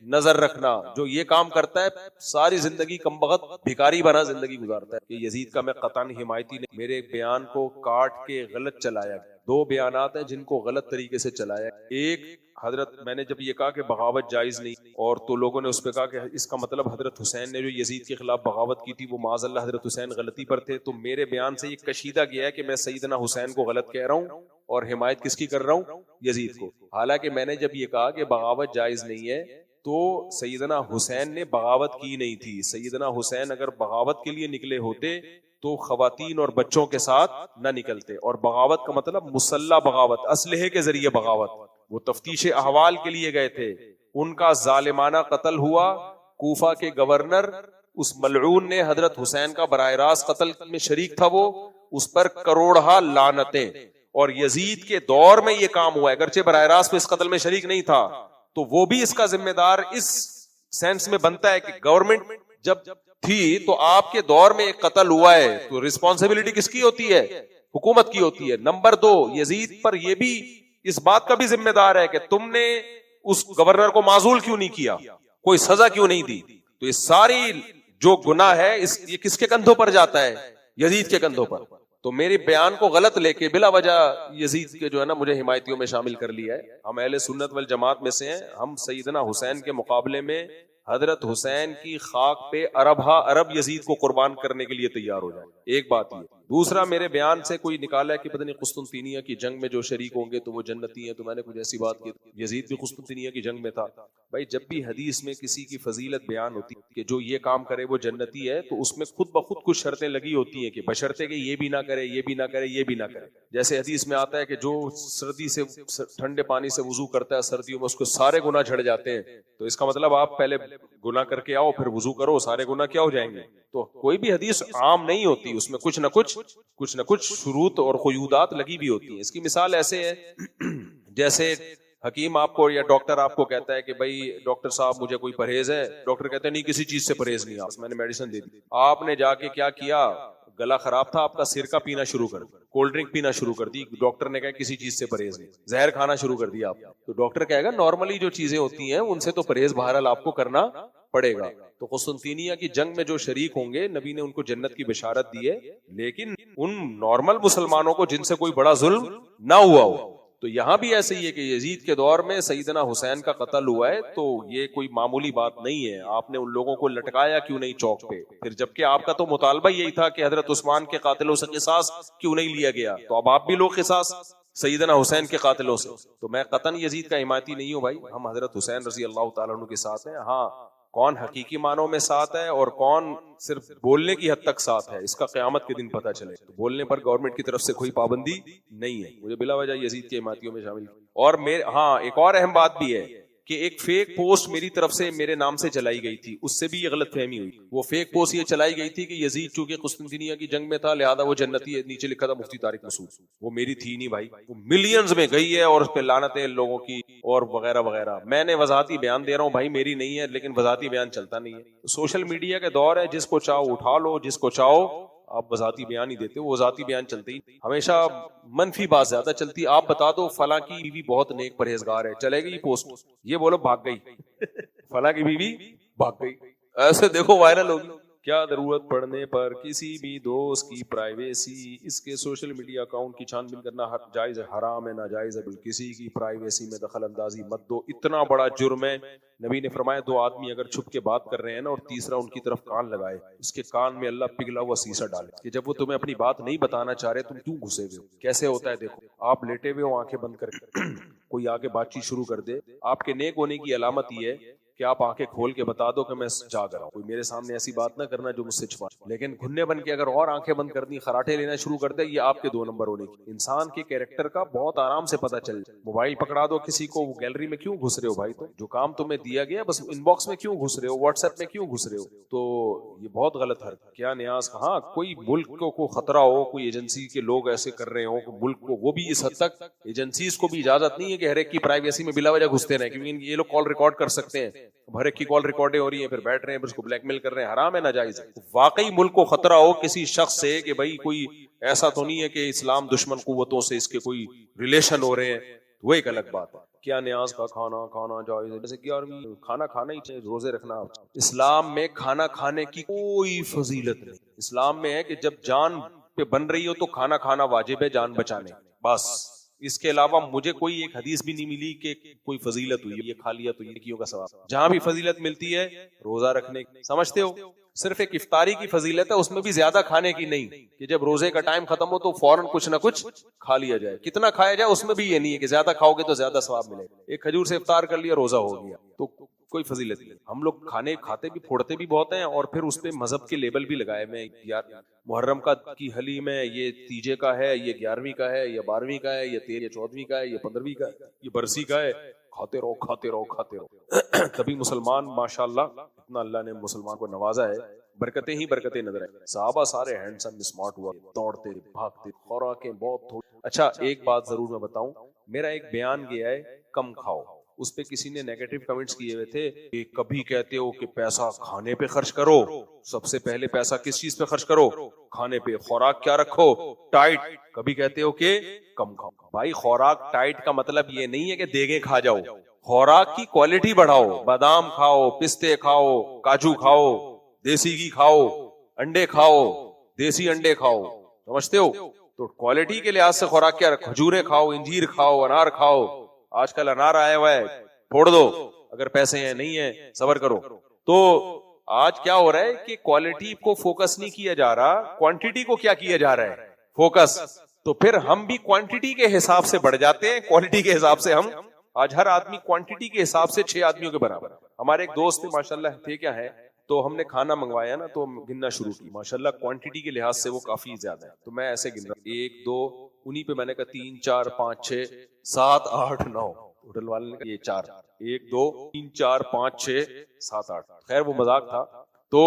نظر رکھنا. جو یہ کام کرتا ہے ساری زندگی کمبخت بھکاری بنا زندگی گزارتا ہے. کہ یزید کا میں قطعاً حمایتی نہیں, میرے ایک بیان کو کاٹ کے غلط چلایا. 2 بیانات ہیں جن کو غلط طریقے سے چلایا. ایک حضرت, میں نے جب یہ کہا کہ بغاوت جائز نہیں, اور تو لوگوں نے اس پہ کہا کہ اس کا مطلب حضرت حسین نے جو یزید کے خلاف بغاوت کی تھی وہ معاذ اللہ حضرت حسین غلطی پر تھے. تو میرے بیان سے یہ کشیدہ گیا ہے کہ میں سیدنا حسین کو غلط کہہ رہا ہوں اور حمایت کس کی کر رہا ہوں؟ یزید کو. حالانکہ میں نے جب یہ کہا کہ بغاوت جائز نہیں ہے تو سیدنا حسین نے بغاوت کی نہیں تھی. سیدنا حسین اگر بغاوت کے لیے نکلے ہوتے تو خواتین اور بچوں کے ساتھ نہ نکلتے. اور بغاوت کا مطلب مسلح بغاوت, اسلحے کے ذریعے بغاوت. وہ تفتیش احوال کے لیے گئے تھے, ان کا ظالمانہ قتل ہوا. کوفہ کے گورنر اس ملعون نے حضرت حسین کا براہ راست قتل میں شریک تھا, وہ اس پر کروڑہا لعنتیں. اور یزید کے دور میں یہ کام ہوا ہے, اگرچہ براہ راست اس قتل میں شریک نہیں تھا تو وہ بھی اس کا ذمہ دار اس سینس میں بنتا ہے کہ گورنمنٹ جب تھی تو آپ کے دور میں ایک قتل ہوا ہے تو رسپانسبلٹی کس کی ہوتی ہے؟ حکومت کی ہوتی ہے. نمبر 2, یزید پر یہ بھی اس بات کا بھی ذمہ دار ہے کہ تم نے اس گورنر کو معزول کیوں نہیں کیا, کوئی سزا کیوں نہیں دی. تو یہ ساری جو گناہ ہے یہ کس کے کندھوں پر جاتا ہے؟ یزید کے کندھوں پر. تو میرے بیان کو غلط لے کے بلا وجہ یزید کے جو ہے نا مجھے حمایتیوں میں شامل کر لیا ہے. ہم اہل سنت والجماعت میں سے ہیں. ہم سیدنا حسین کے مقابلے میں حضرت حسین کی خاک پہ ارب ہا ارب یزید کو قربان کرنے کے لیے تیار ہو جائیں. ایک بات یہ. دوسرا, میرے بیان سے کوئی نکالا ہے کہ پتہ نہیں قسطنطینیہ کی جنگ میں جو شریک ہوں گے تو وہ جنتی ہیں, تو میں نے کچھ ایسی بات کی. یزید بھی قسطنطینیہ کی جنگ میں تھا. بھائی جب بھی حدیث میں کسی کی فضیلت بیان ہوتی کہ جو یہ کام کرے وہ جنتی ہے, تو اس میں خود بخود کچھ شرطیں لگی ہوتی ہیں کہ بشرطے کہ یہ بھی نہ کرے, یہ بھی نہ کرے, یہ بھی نہ کرے. جیسے حدیث میں آتا ہے کہ جو سردی سے ٹھنڈے پانی سے وضو کرتا ہے سردیوں میں اس کو سارے گناہ جھڑ جاتے ہیں. تو اس کا مطلب آپ پہلے گناہ کر کے آؤ پھر وضو کرو, سارے گناہ کیا ہو جائیں گے. تو کوئی بھی حدیث عام نہیں ہوتی, اس میں کچھ نہ کچھ شروط اور قیودات لگی بھی ہوتی ہیں. اس کی مثال ایسے ہے جیسے حکیم آپ کو یا ڈاکٹر آپ کو کہتا ہے کہ بھائی ڈاکٹر صاحب مجھے کوئی پرہیز ہے, ڈاکٹر کہتے ہیں نہیں کسی چیز سے پرہیز نہیں, آپ میں نے میڈیسن دے دی. آپ نے جا کے کیا کیا, گلا خراب تھا آپ کا, سرکہ پینا شروع کر دیا, کولڈ ڈرنک پینا شروع کر دی. ڈاکٹر نے کہا کسی چیز سے پرہیز نہیں, زہر کھانا شروع کر دیا آپ. تو ڈاکٹر کہے گا نارملی جو چیزیں ہوتی ہیں ان سے تو پرہیز بہرحال آپ کو کرنا پڑے گا. تو قسطنطینیہ کی جنگ میں جو شریک ہوں گے نبی نے ان کو جنت کی بشارت دی ہے, لیکن ان نارمل مسلمانوں کو جن سے کوئی بڑا ظلم نہ ہوا ہو. تو یہاں بھی ایسے ہی ہے کہ یزید کے دور میں سیدنا حسین کا قتل ہوا ہے, تو یہ کوئی معمولی بات نہیں ہے. آپ نے ان لوگوں کو لٹکایا کیوں نہیں چوک پہ؟ پھر جبکہ آپ کا تو مطالبہ یہی تھا کہ حضرت عثمان کے قاتلوں سے قصاص کیوں نہیں لیا گیا, تو اب آپ بھی لوگ قصاص سیدنا حسین کے قاتلوں سے. تو میں قطعاً یزید کا حمایتی نہیں ہوں بھائی, ہم حضرت حسین رضی اللہ تعالیٰ عنہ کے ساتھ ہیں. ہاں, کون حقیقی معنوں میں ساتھ ہے اور کون صرف بولنے کی حد تک ساتھ ہے, اس کا قیامت کے دن پتہ چلے. تو بولنے پر گورنمنٹ کی طرف سے کوئی پابندی نہیں ہے. مجھے بلا وجہ یزید کے حمایتیوں میں شامل. اور ایک اور اہم بات بھی ہے کہ ایک فیک پوسٹ میری طرف سے میرے نام سے چلائی گئی تھی, اس سے بھی یہ غلط فہمی ہوئی. وہ فیک پوسٹ یہ چلائی گئی تھی کہ یزید چونکہ قسطنطینیہ کی جنگ میں تھا لہذا وہ جنتی ہے, نیچے لکھا تھا مفتی طارق مسعود. وہ میری تھی نہیں بھائی, وہ ملینز میں گئی ہے اور اس پہ لعنتیں لوگوں کی اور وغیرہ وغیرہ. میں نے وضاحتی بیان دے رہا ہوں بھائی, میری نہیں ہے, لیکن وضاحتی بیان چلتا نہیں ہے. سوشل میڈیا کے دور ہے, جس کو چاہو اٹھا لو, جس کو چاہو آپ وضاحتی بیان ہی دیتے ہو. وہ وضاحتی بیان چلتے ہی ہمیشہ منفی بات زیادہ چلتی. آپ بتا دو فلاں کی بیوی بہت نیک پرہیزگار ہے, چلے گی پوسٹ, یہ بولو بھاگ گئی, فلاں کی بیوی بھاگ گئی, ایسے دیکھو وائرل ہوگی. کیا ضرورت پڑنے پر کسی بھی دوست کی پرائیویسی, اس کے سوشل میڈیا اکاؤنٹ کی چھان بین کرنا جائز ہے, حرام ہے, ناجائز ہے. کسی کی پرائیویسی میں دخل اندازی مت دو, اتنا بڑا جرم ہے. نبی نے فرمایا 2 آدمی اگر چھپ کے بات کر رہے ہیں نا اور تیسرا ان کی طرف کان لگائے, اس کے کان میں اللہ پگھلا ہوا سیسا ڈالے کہ جب وہ تمہیں اپنی بات نہیں بتانا چاہ رہے تم کیوں گھسے ہوئے ہو. کیسے ہوتا ہے دیکھو, آپ لیٹے ہوئے ہو آنکھیں بند کر کے, کوئی آگے بات چیت شروع کر دے, آپ کے نیک ہونے کی علامت یہ ہے کہ آپ آنکھیں کھول کے بتا دو کہ میں جاگ رہا ہوں. کوئی میرے سامنے ایسی بات نہ کرنا جو مجھ سے چھپا, لیکن گھننے بن کے اگر اور آنکھیں بند کر دی, خراٹے لینا شروع کر دے, یہ آپ کے 2 نمبر ہونے کی. انسان کے کیریکٹر کا بہت آرام سے پتہ چل جائے. موبائل پکڑا دو کسی کو, وہ گیلری میں کیوں گھس رہے ہو بھائی, تو جو کام تمہیں دیا گیا بس ان باکس میں کیوں گھس رہے ہو, واٹس ایپ میں کیوں گھس رہے ہو. تو یہ بہت غلط ہے. کیا نیاز, ہاں کوئی ملک کو خطرہ ہو, کوئی ایجنسی کے لوگ ایسے کر رہے ہو ملک کو, وہ بھی اس حد تک ایجنسیز کو بھی اجازت نہیں ہے کہ ہر ایک کی پرائیویسی میں بلا وجہ گھستے رہیں, کیونکہ یہ لوگ کال ریکارڈ کر سکتے ہیں. ہر ایک کی کال ریکارڈیں ہو رہی ہیں, پھر بیٹھ رہے ہیں, پھر اس کو بلیک میل کر رہے ہیں, حرام ہے, ناجائز ہے. واقعی ملک کو خطرہ ہو کسی شخص سے کہ بھائی کوئی ایسا تو نہیں ہے کہ اسلام دشمن قوتوں سے اس کے کوئی ریلیشن ہو رہے ہیں, وہ ایک الگ بات ہے. کیا نیاز کا کھانا جائز ہے, جیسے کہ کھانا کھانا ہی چاہیے, روزے رکھنا. اسلام میں کھانا کھانے کی کوئی فضیلت نہیں. اسلام میں ہے کہ جب جان پہ بن رہی ہو تو کھانا کھانا واجب ہے, جان بچانے, بس. اس کے علاوہ مجھے کوئی ایک حدیث بھی نہیں ملی کہ کوئی فضیلت ہوئی یہ کھا لیا تو یہ کیوں کا ثواب. جہاں بھی فضیلت ملتی ہے روزہ رکھنے کی, سمجھتے ہو, صرف ایک افطاری کی فضیلت ہے, اس میں بھی زیادہ کھانے کی نہیں کہ جب روزے کا ٹائم ختم ہو تو فوراً کچھ نہ کچھ کھا لیا جائے. کتنا کھایا جائے اس میں بھی یہ نہیں ہے کہ زیادہ کھاؤ گے تو زیادہ ثواب ملے. ایک کھجور سے افطار کر لیا, روزہ ہو گیا. تو کوئی فضیلت نہیں. ہم لوگ کھانے کھاتے بھی پھوڑتے بھی بہت ہیں اور پھر اس پہ مذہب کے لیبل بھی لگائے میں یار محرم کا کی حلیم ہے, یہ تیجے کا ہے, یہ 11ویں کا ہے, یہ 12ویں کا ہے, یہ 13 یا 14ویں کا ہے, یہ 15ویں کا ہے, یہ برسی کا ہے. کھاتے رہو کھاتے رہو کھاتے رہو. تبھی مسلمان ماشاءاللہ اتنا اللہ نے مسلمان کو نوازا ہے, برکتیں ہی برکتیں نظر آئیں. صحابہ سارے ہینڈسم اسمارٹ ہوا, دوڑتے بھاگتے, خوراکیں بہت تھوڑی. اچھا ایک بات ضرور میں بتاؤں, میرا ایک بیان گیا ہے کم کھاؤ, اس پہ کسی نے نیگیٹو کمنٹس کیے ہوئے تھے کہ کبھی کہتے ہو کہ پیسہ کھانے پہ خرچ کرو, سب سے پہلے پیسہ کس چیز پہ خرچ کرو؟ کھانے پہ. خوراک کیا رکھو؟ ٹائٹ. کبھی کہتے ہو کہ کم کھاؤ. بھائی خوراک ٹائٹ کا مطلب یہ نہیں ہے کہ دیگیں کھا جاؤ, خوراک کی کوالٹی بڑھاؤ. بادام کھاؤ, پستے کھاؤ, کاجو کھاؤ, دیسی گھی کھاؤ, انڈے کھاؤ, دیسی انڈے کھاؤ. سمجھتے ہو؟ تو کوالٹی کے لحاظ سے خوراک کیا رکھو؟ کھجورے کھاؤ, انجیر کھاؤ, انار کھاؤ. آج کل انار آیا ہوا ہے, پھوڑ دو اگر پیسے ہیں, نہیں ہے صبر کرو. تو آج کیا ہو رہا ہے کہ کوالٹی کو فوکس نہیں کیا جا رہا, کوانٹیٹی کو کیا کیا جا رہا ہے فوکس. تو پھر ہم بھی کوانٹیٹی کے حساب سے بڑھ جاتے ہیں, کوالٹی کے حساب سے ہم. آج ہر آدمی کوانٹیٹی کے حساب سے 6 آدمیوں کے برابر. ہمارے ایک دوست تھے ماشاءاللہ, تھے کیا ہے, تو ہم نے کھانا منگوایا نا تو گننا شروع کی. ماشاءاللہ کوانٹیٹی کے لحاظ سے وہ کافی زیادہ ہے. تو میں ایسے گن رہا 1 2 انہی پہ میں نے کہا 3 4 5 6 7 8 9. ہوٹل والے نے کہا یہ 4, 1 2 3 4 5 6 7 8. خیر وہ مذاق تھا. تو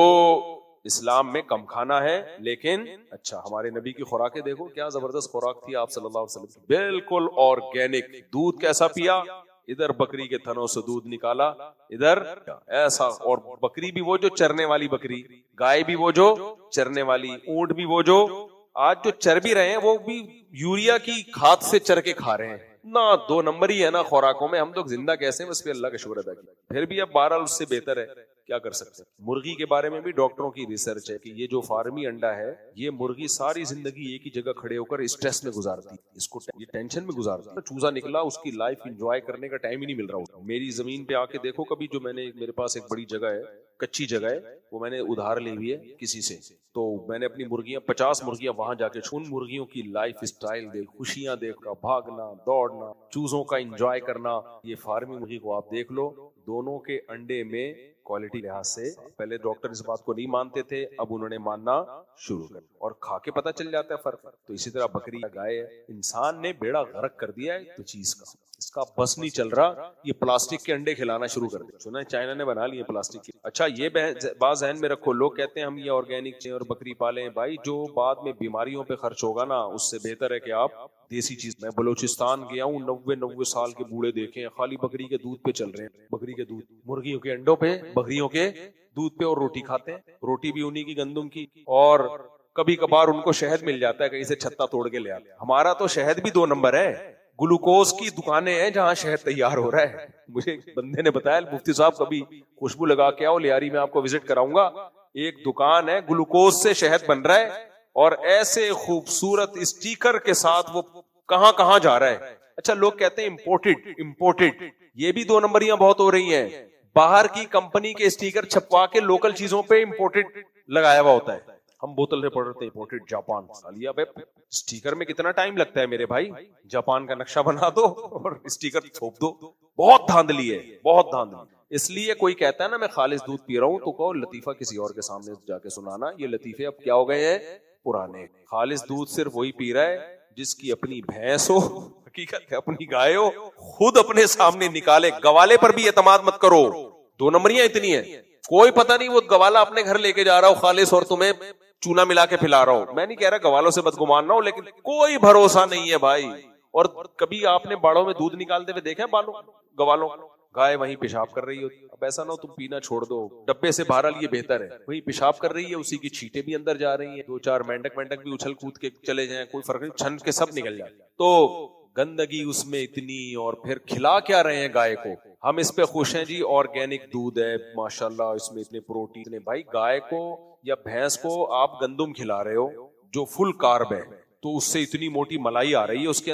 اسلام میں کم کھانا ہے, لیکن اچھا ہمارے نبی کی خوراکیں دیکھو کیا زبردست خوراک تھی آپ صلی اللہ علیہ وسلم, بالکل آرگینک. دودھ کیسا پیا؟ ادھر بکری کے تھنوں سے دودھ نکالا, ادھر ایسا. اور بکری بھی وہ جو چرنے والی بکری, گائے بھی وہ جو چرنے والی, اونٹ بھی وہ جو آج جو چر بھی رہے ہیں وہ بھی یوریا کی کھاد سے چر کے کھا رہے ہیں. نہ 2 نمبر ہی ہے نا خوراکوں میں. ہم لوگ زندہ کیسے ہیں, اس پہ اللہ کا شکر ادا کیا. پھر بھی اب بہرحال اس سے بہتر ہے, کیا کر سکتے ہیں. مرغی کے بارے میں بھی ڈاکٹروں کی ریسرچ ہے کہ یہ جو فارمی انڈا ہے, یہ مرغی ساری زندگی ایک ہی جگہ کھڑے ہو کر اسٹریس میں گزارتی, اس کو یہ ٹینشن میں گزارتی. چوزا نکلا, اس کی لائف انجوائے کرنے کا ٹائم ہی نہیں مل رہا ہوتا. میری زمین پہ آ کے دیکھو کبھی, جو میں نے میرے پاس ایک بڑی جگہ ہے, کچی جگہ ہے, وہ میں نے ادھار لی ہوئی ہے کسی سے. تو میں نے اپنی مرغیاں 50 مرغیاں وہاں جا کے, ان مرغیوں کی لائف اسٹائل دیکھ, خوشیاں دیکھ کا, بھاگنا دوڑنا, چوزوں کا انجوائے کرنا. یہ فارمی مرغی کو آپ دیکھ لو, دونوں کے انڈے میں کوالٹی لحاظ سے, پہلے ڈاکٹر اس بات کو نہیں مانتے تھے, اب انہوں نے ماننا شروع کر, اور کھا کے پتہ چل جاتا ہے فرق. تو اسی طرح بکری گائے ہے, انسان نے بیڑا غرق کر دیا ہے تو چیز کا, اس کا بس نہیں چل رہا. یہ پلاسٹک کے انڈے کھلانا شروع کر دیا, سنا ہے چائنا نے بنا لیے پلاسٹک کے. اچھا یہ بات ذہن میں رکھو, لوگ کہتے ہیں ہم یہ آرگینک اور بکری پالیں. بھائی جو بعد میں بیماریوں پہ خرچ ہوگا نا, اس سے بہتر ہے کہ آپ دیسی چیز. میں بلوچستان گیا ہوں, 90 سال کے بوڑھے دیکھے ہیں خالی بکری کے دودھ پہ چل رہے ہیں. بکری کے دودھ, مرغیوں کے انڈوں پہ, بکریوں کے دودھ پہ, اور روٹی کھاتے ہیں. روٹی بھی انہی کی گندم کی, اور کبھی کبھار ان کو شہد مل جاتا ہے کہیں سے, چھتا توڑ کے لے آتے. ہمارا تو شہد بھی 2 نمبر ہے. گلوکوز کی دکانیں ہیں جہاں شہد تیار ہو رہا ہے. مجھے ایک بندے نے بتایا, مفتی صاحب کبھی خوشبو لگا کے آؤ لیاری میں, آپ کو وزٹ کراؤں گا. ایک دکان ہے گلوکوز سے شہد بن رہا ہے, اور ایسے خوبصورت اسٹیکر کے ساتھ وہ کہاں کہاں جا رہا ہے. اچھا لوگ کہتے ہیں امپورٹڈ, یہ بھی 2 نمبریاں بہت ہو رہی ہیں. باہر کی کمپنی کے اسٹیکر چھپوا کے لوکل چیزوں پہ امپورٹڈ لگایا ہوا ہوتا ہے. ہم بوتل سے پڑھتے امپورٹڈ جاپان. اسٹیکر میں کتنا ٹائم لگتا ہے میرے بھائی, جاپان کا نقشہ بنا دو اور اسٹیکر تھوپ دو. بہت دھاندلی ہے, بہت دھاندلی. اس لیے کوئی کہتا ہے نا میں خالص دودھ پی رہا ہوں, تو کہو لطیفہ کسی اور کے سامنے جا کے سنانا. یہ لطیفے اب کیا ہو گئے ہیں, پرانے. خالص دودھ صرف وہی پی رہا ہے جس کی اپنی بھینس ہو, حقیقت ہے اپنی گائے ہو, خود اپنے سامنے نکالے. گوالے پر بھی اعتماد مت کرو, 2 نمبریاں اتنی ہیں. کوئی پتہ نہیں وہ گوالا اپنے گھر لے کے جا رہا ہو خالص, اور تمہیں چونا ملا کے پھلا رہا ہو. میں نہیں کہہ رہا گوالوں سے بدگمان نہ ہو, لیکن کوئی بھروسہ نہیں ہے بھائی. اور کبھی آپ نے باڑوں میں دودھ نکالتے ہوئے دیکھا بالوں گوالوں, گائے وہیں پیشاب کر رہی ہوتی. اب ایسا نہ ہو تم پینا چھوڑ دو, ڈبے سے بہرحال یہ بہتر ہے. وہیں پیشاب کر رہی ہے, اسی کی چھینٹیں بھی اندر جا رہی ہیں, 2-4 مینڈک بھی اچھل کود کے چلے جائیں, کوئی فرق نہیں, چھن کے سب نکل جائے. تو گندگی اس میں اتنی, اور پھر کھلا کیا رہے ہیں گائے کو. ہم اس پہ خوش ہیں جی, آرگینک دودھ ہے ماشاءاللہ, اس میں اتنے پروٹین. بھائی گائے کو یا بھینس کو آپ گندم کھلا رہے ہو جو فل کارب ہے, تو اس سے اتنی موٹی ملائی آ رہی ہے اس کے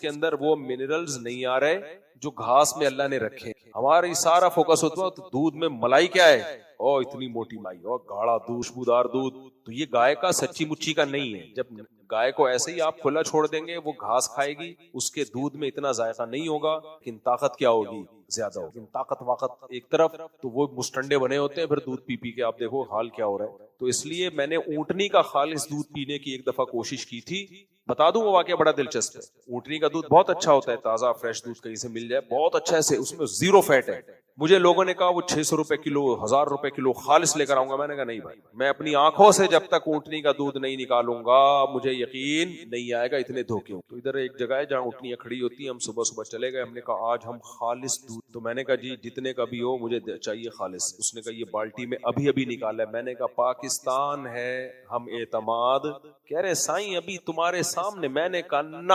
اندر وہ منرلز نہیں آ رہے جو گھاس میں اللہ نے رکھے. ہماری سارا فوکس ہوتا ہے دودھ میں ملائی کیا ہے, او اتنی موٹی مائی اور گاڑا دودھ، خوشبودار دودھ، تو یہ گائے کا سچی مچی کا نہیں ہے. جب گائے کو ایسے ہی آپ کھلا چھوڑ دیں گے وہ گھاس کھائے گی، اس کے دودھ میں اتنا ذائقہ نہیں ہوگا، لیکن طاقت کیا ہوگی؟ زیادہ ہوگی. لیکن طاقت واقت ایک طرف، تو وہ مستنڈے بنے ہوتے ہیں، پھر دودھ پی پی کے آپ دیکھو حال کیا ہو رہا ہے. تو اس لیے میں نے اونٹنی کا خالص دودھ پینے کی ایک دفعہ کوشش کی تھی. بتا دوں وہ واقعہ بڑا دلچسپ ہے. اونٹنی کا دودھ بہت اچھا ہوتا ہے، تازہ فریش دودھ کہیں سے مل جائے بہت اچھا ہے، اس میں زیرو فیٹ ہے. مجھے لوگوں نے کہا وہ 600 روپے کلو، 1000 روپے کلو خالص لے کر آؤں گا. میں نے کہا نہیں بھائی، میں اپنی آنکھوں سے جب تک اونٹنی کا دودھ نہیں نکالوں گا مجھے یقین نہیں آئے گا. اتنے دھوکے ہوں. تو ادھر ایک جگہ ہے جہاں اونٹنیاں کھڑی ہوتی ہیں، ہم صبح صبح چلے گئے. ہم نے کہا آج ہم خالص دودھ، تو میں نے کہا جی جتنے کا بھی ہو مجھے چاہیے خالص. اس نے کہا یہ بالٹی میں ابھی ابھی نکالا ہے. میں نے کہا پاکستان ہے، ہم اعتماد. کہہ رہے سائیں ابھی تمہارے سامنے. میں نے کہا نہ،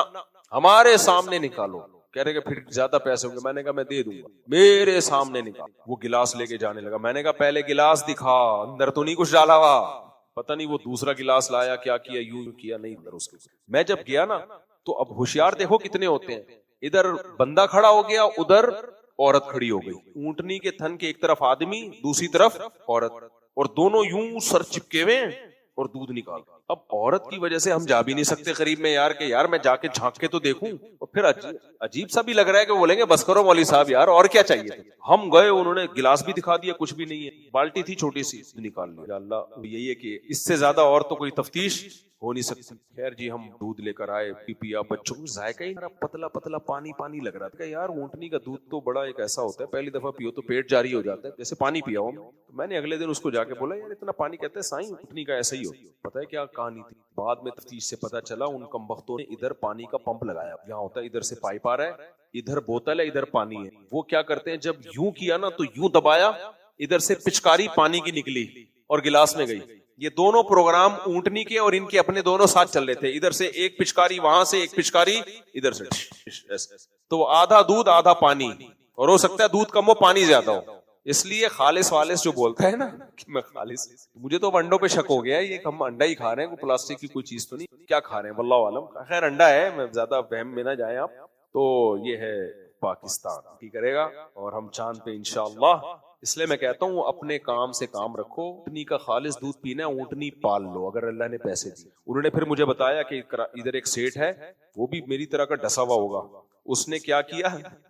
ہمارے سامنے نکالو. کہہ رہے کہ پھر زیادہ پیسے ہوں گے. میں نے کہا میں دے دوں گا، میرے سامنے نکال. وہ گلاس لے کے جانے لگا. میں نے کہا پہلے گلاس دکھا، اندر تو نہیں کچھ ڈالا ہوا. پتہ نہیں وہ دوسرا گلاس لایا، کیا کیا، یوں کیا نہیں اندر اس کے. میں جب گیا نا تو اب ہوشیار دیکھو کتنے ہوتے ہیں. ادھر بندہ کھڑا ہو گیا، ادھر عورت کھڑی ہو گئی. اونٹنی کے تھن کے ایک طرف آدمی، دوسری طرف عورت، اور دونوں یوں سر چپکے ہوئے اور دودھ نکال. اب عورت کی وجہ سے ہم جا بھی نہیں سکتے قریب میں یار، کہ یار میں جا کے جھانک کے تو دیکھوں. اور پھر عجیب سا بھی لگ رہا ہے کہ بولیں گے بس کرو مولوی صاحب یار اور کیا چاہیے. ہم گئے، انہوں نے گلاس بھی دکھا دیا، کچھ بھی نہیں ہے. بالٹی تھی چھوٹی سی، نکال لیا. اللہ یہی ہے کہ اس سے زیادہ اور تو کوئی تفتیش ہو نہیں سکتی. خیر جی ہم دودھ لے کر آئے، پی پیا. بچوں کو ذائقہ ہی پتلا پتلا پانی پانی لگ رہا تھا. کہ یار اونٹنی کا دودھ تو بڑا ایک ایسا ہوتا ہے، پہلی دفعہ پیو تو پیٹ جاری ہو جاتا ہے جیسے پانی پیا ہوں. میں نے اگلے دن اس کو جا کے بولا یار اتنا پانی، کہتے ہیں سائیں اونٹنی کا ایسا ہی ہو. پتہ ہے کیا کہانی تھی؟ بعد میں تفتیش سے پتا چلا ان کمبختوں نے ادھر پانی کا پمپ لگایا. یہاں ہوتا ہے ادھر سے پائپ آ رہا ہے، ادھر بوتل ہے، ادھر پانی ہے. وہ کیا کرتے ہیں جب یوں کیا نا تو یوں دبایا، ادھر سے پچکاری پانی کی نکلی اور گلاس میں گئی. یہ دونوں پروگرام اونٹنی کے اور ان کے اپنے دونوں ساتھ چل رہے تھے. ادھر سے ایک پچکاری، وہاں سے ایک پچکاری، ادھر سے. تو آدھا دودھ آدھا پانی، اور ہو سکتا ہے دودھ کم ہو پانی زیادہ ہو. اس لیے خالص والص جو بولتا ہے نا کہ میں خالص، مجھے تو انڈوں پہ شک ہو گیا ہے، یہ ہم انڈا ہی کھا رہے ہیں، کوئی پلاسٹک کی کوئی چیز تو نہیں. کیا کھا رہے ہیں واللہ عالم. خیر انڈا ہے، میں زیادہ وہم میں نہ جائیں آپ. تو یہ ہے پاکستان کی کرے گا اور ہم چاند پہ انشاءاللہ. اس لیے میں کہتا ہوں اپنے کام سے کام رکھو. اونٹنی کا خالص دودھ پینا ہے، اونٹنی پال لو اگر اللہ نے پیسے دیے. انہوں نے پھر مجھے بتایا کہ ادھر ایک سیٹ ہے، وہ بھی میری طرح کا ڈسا ہوا ہوگا. اس نے کیا کیا،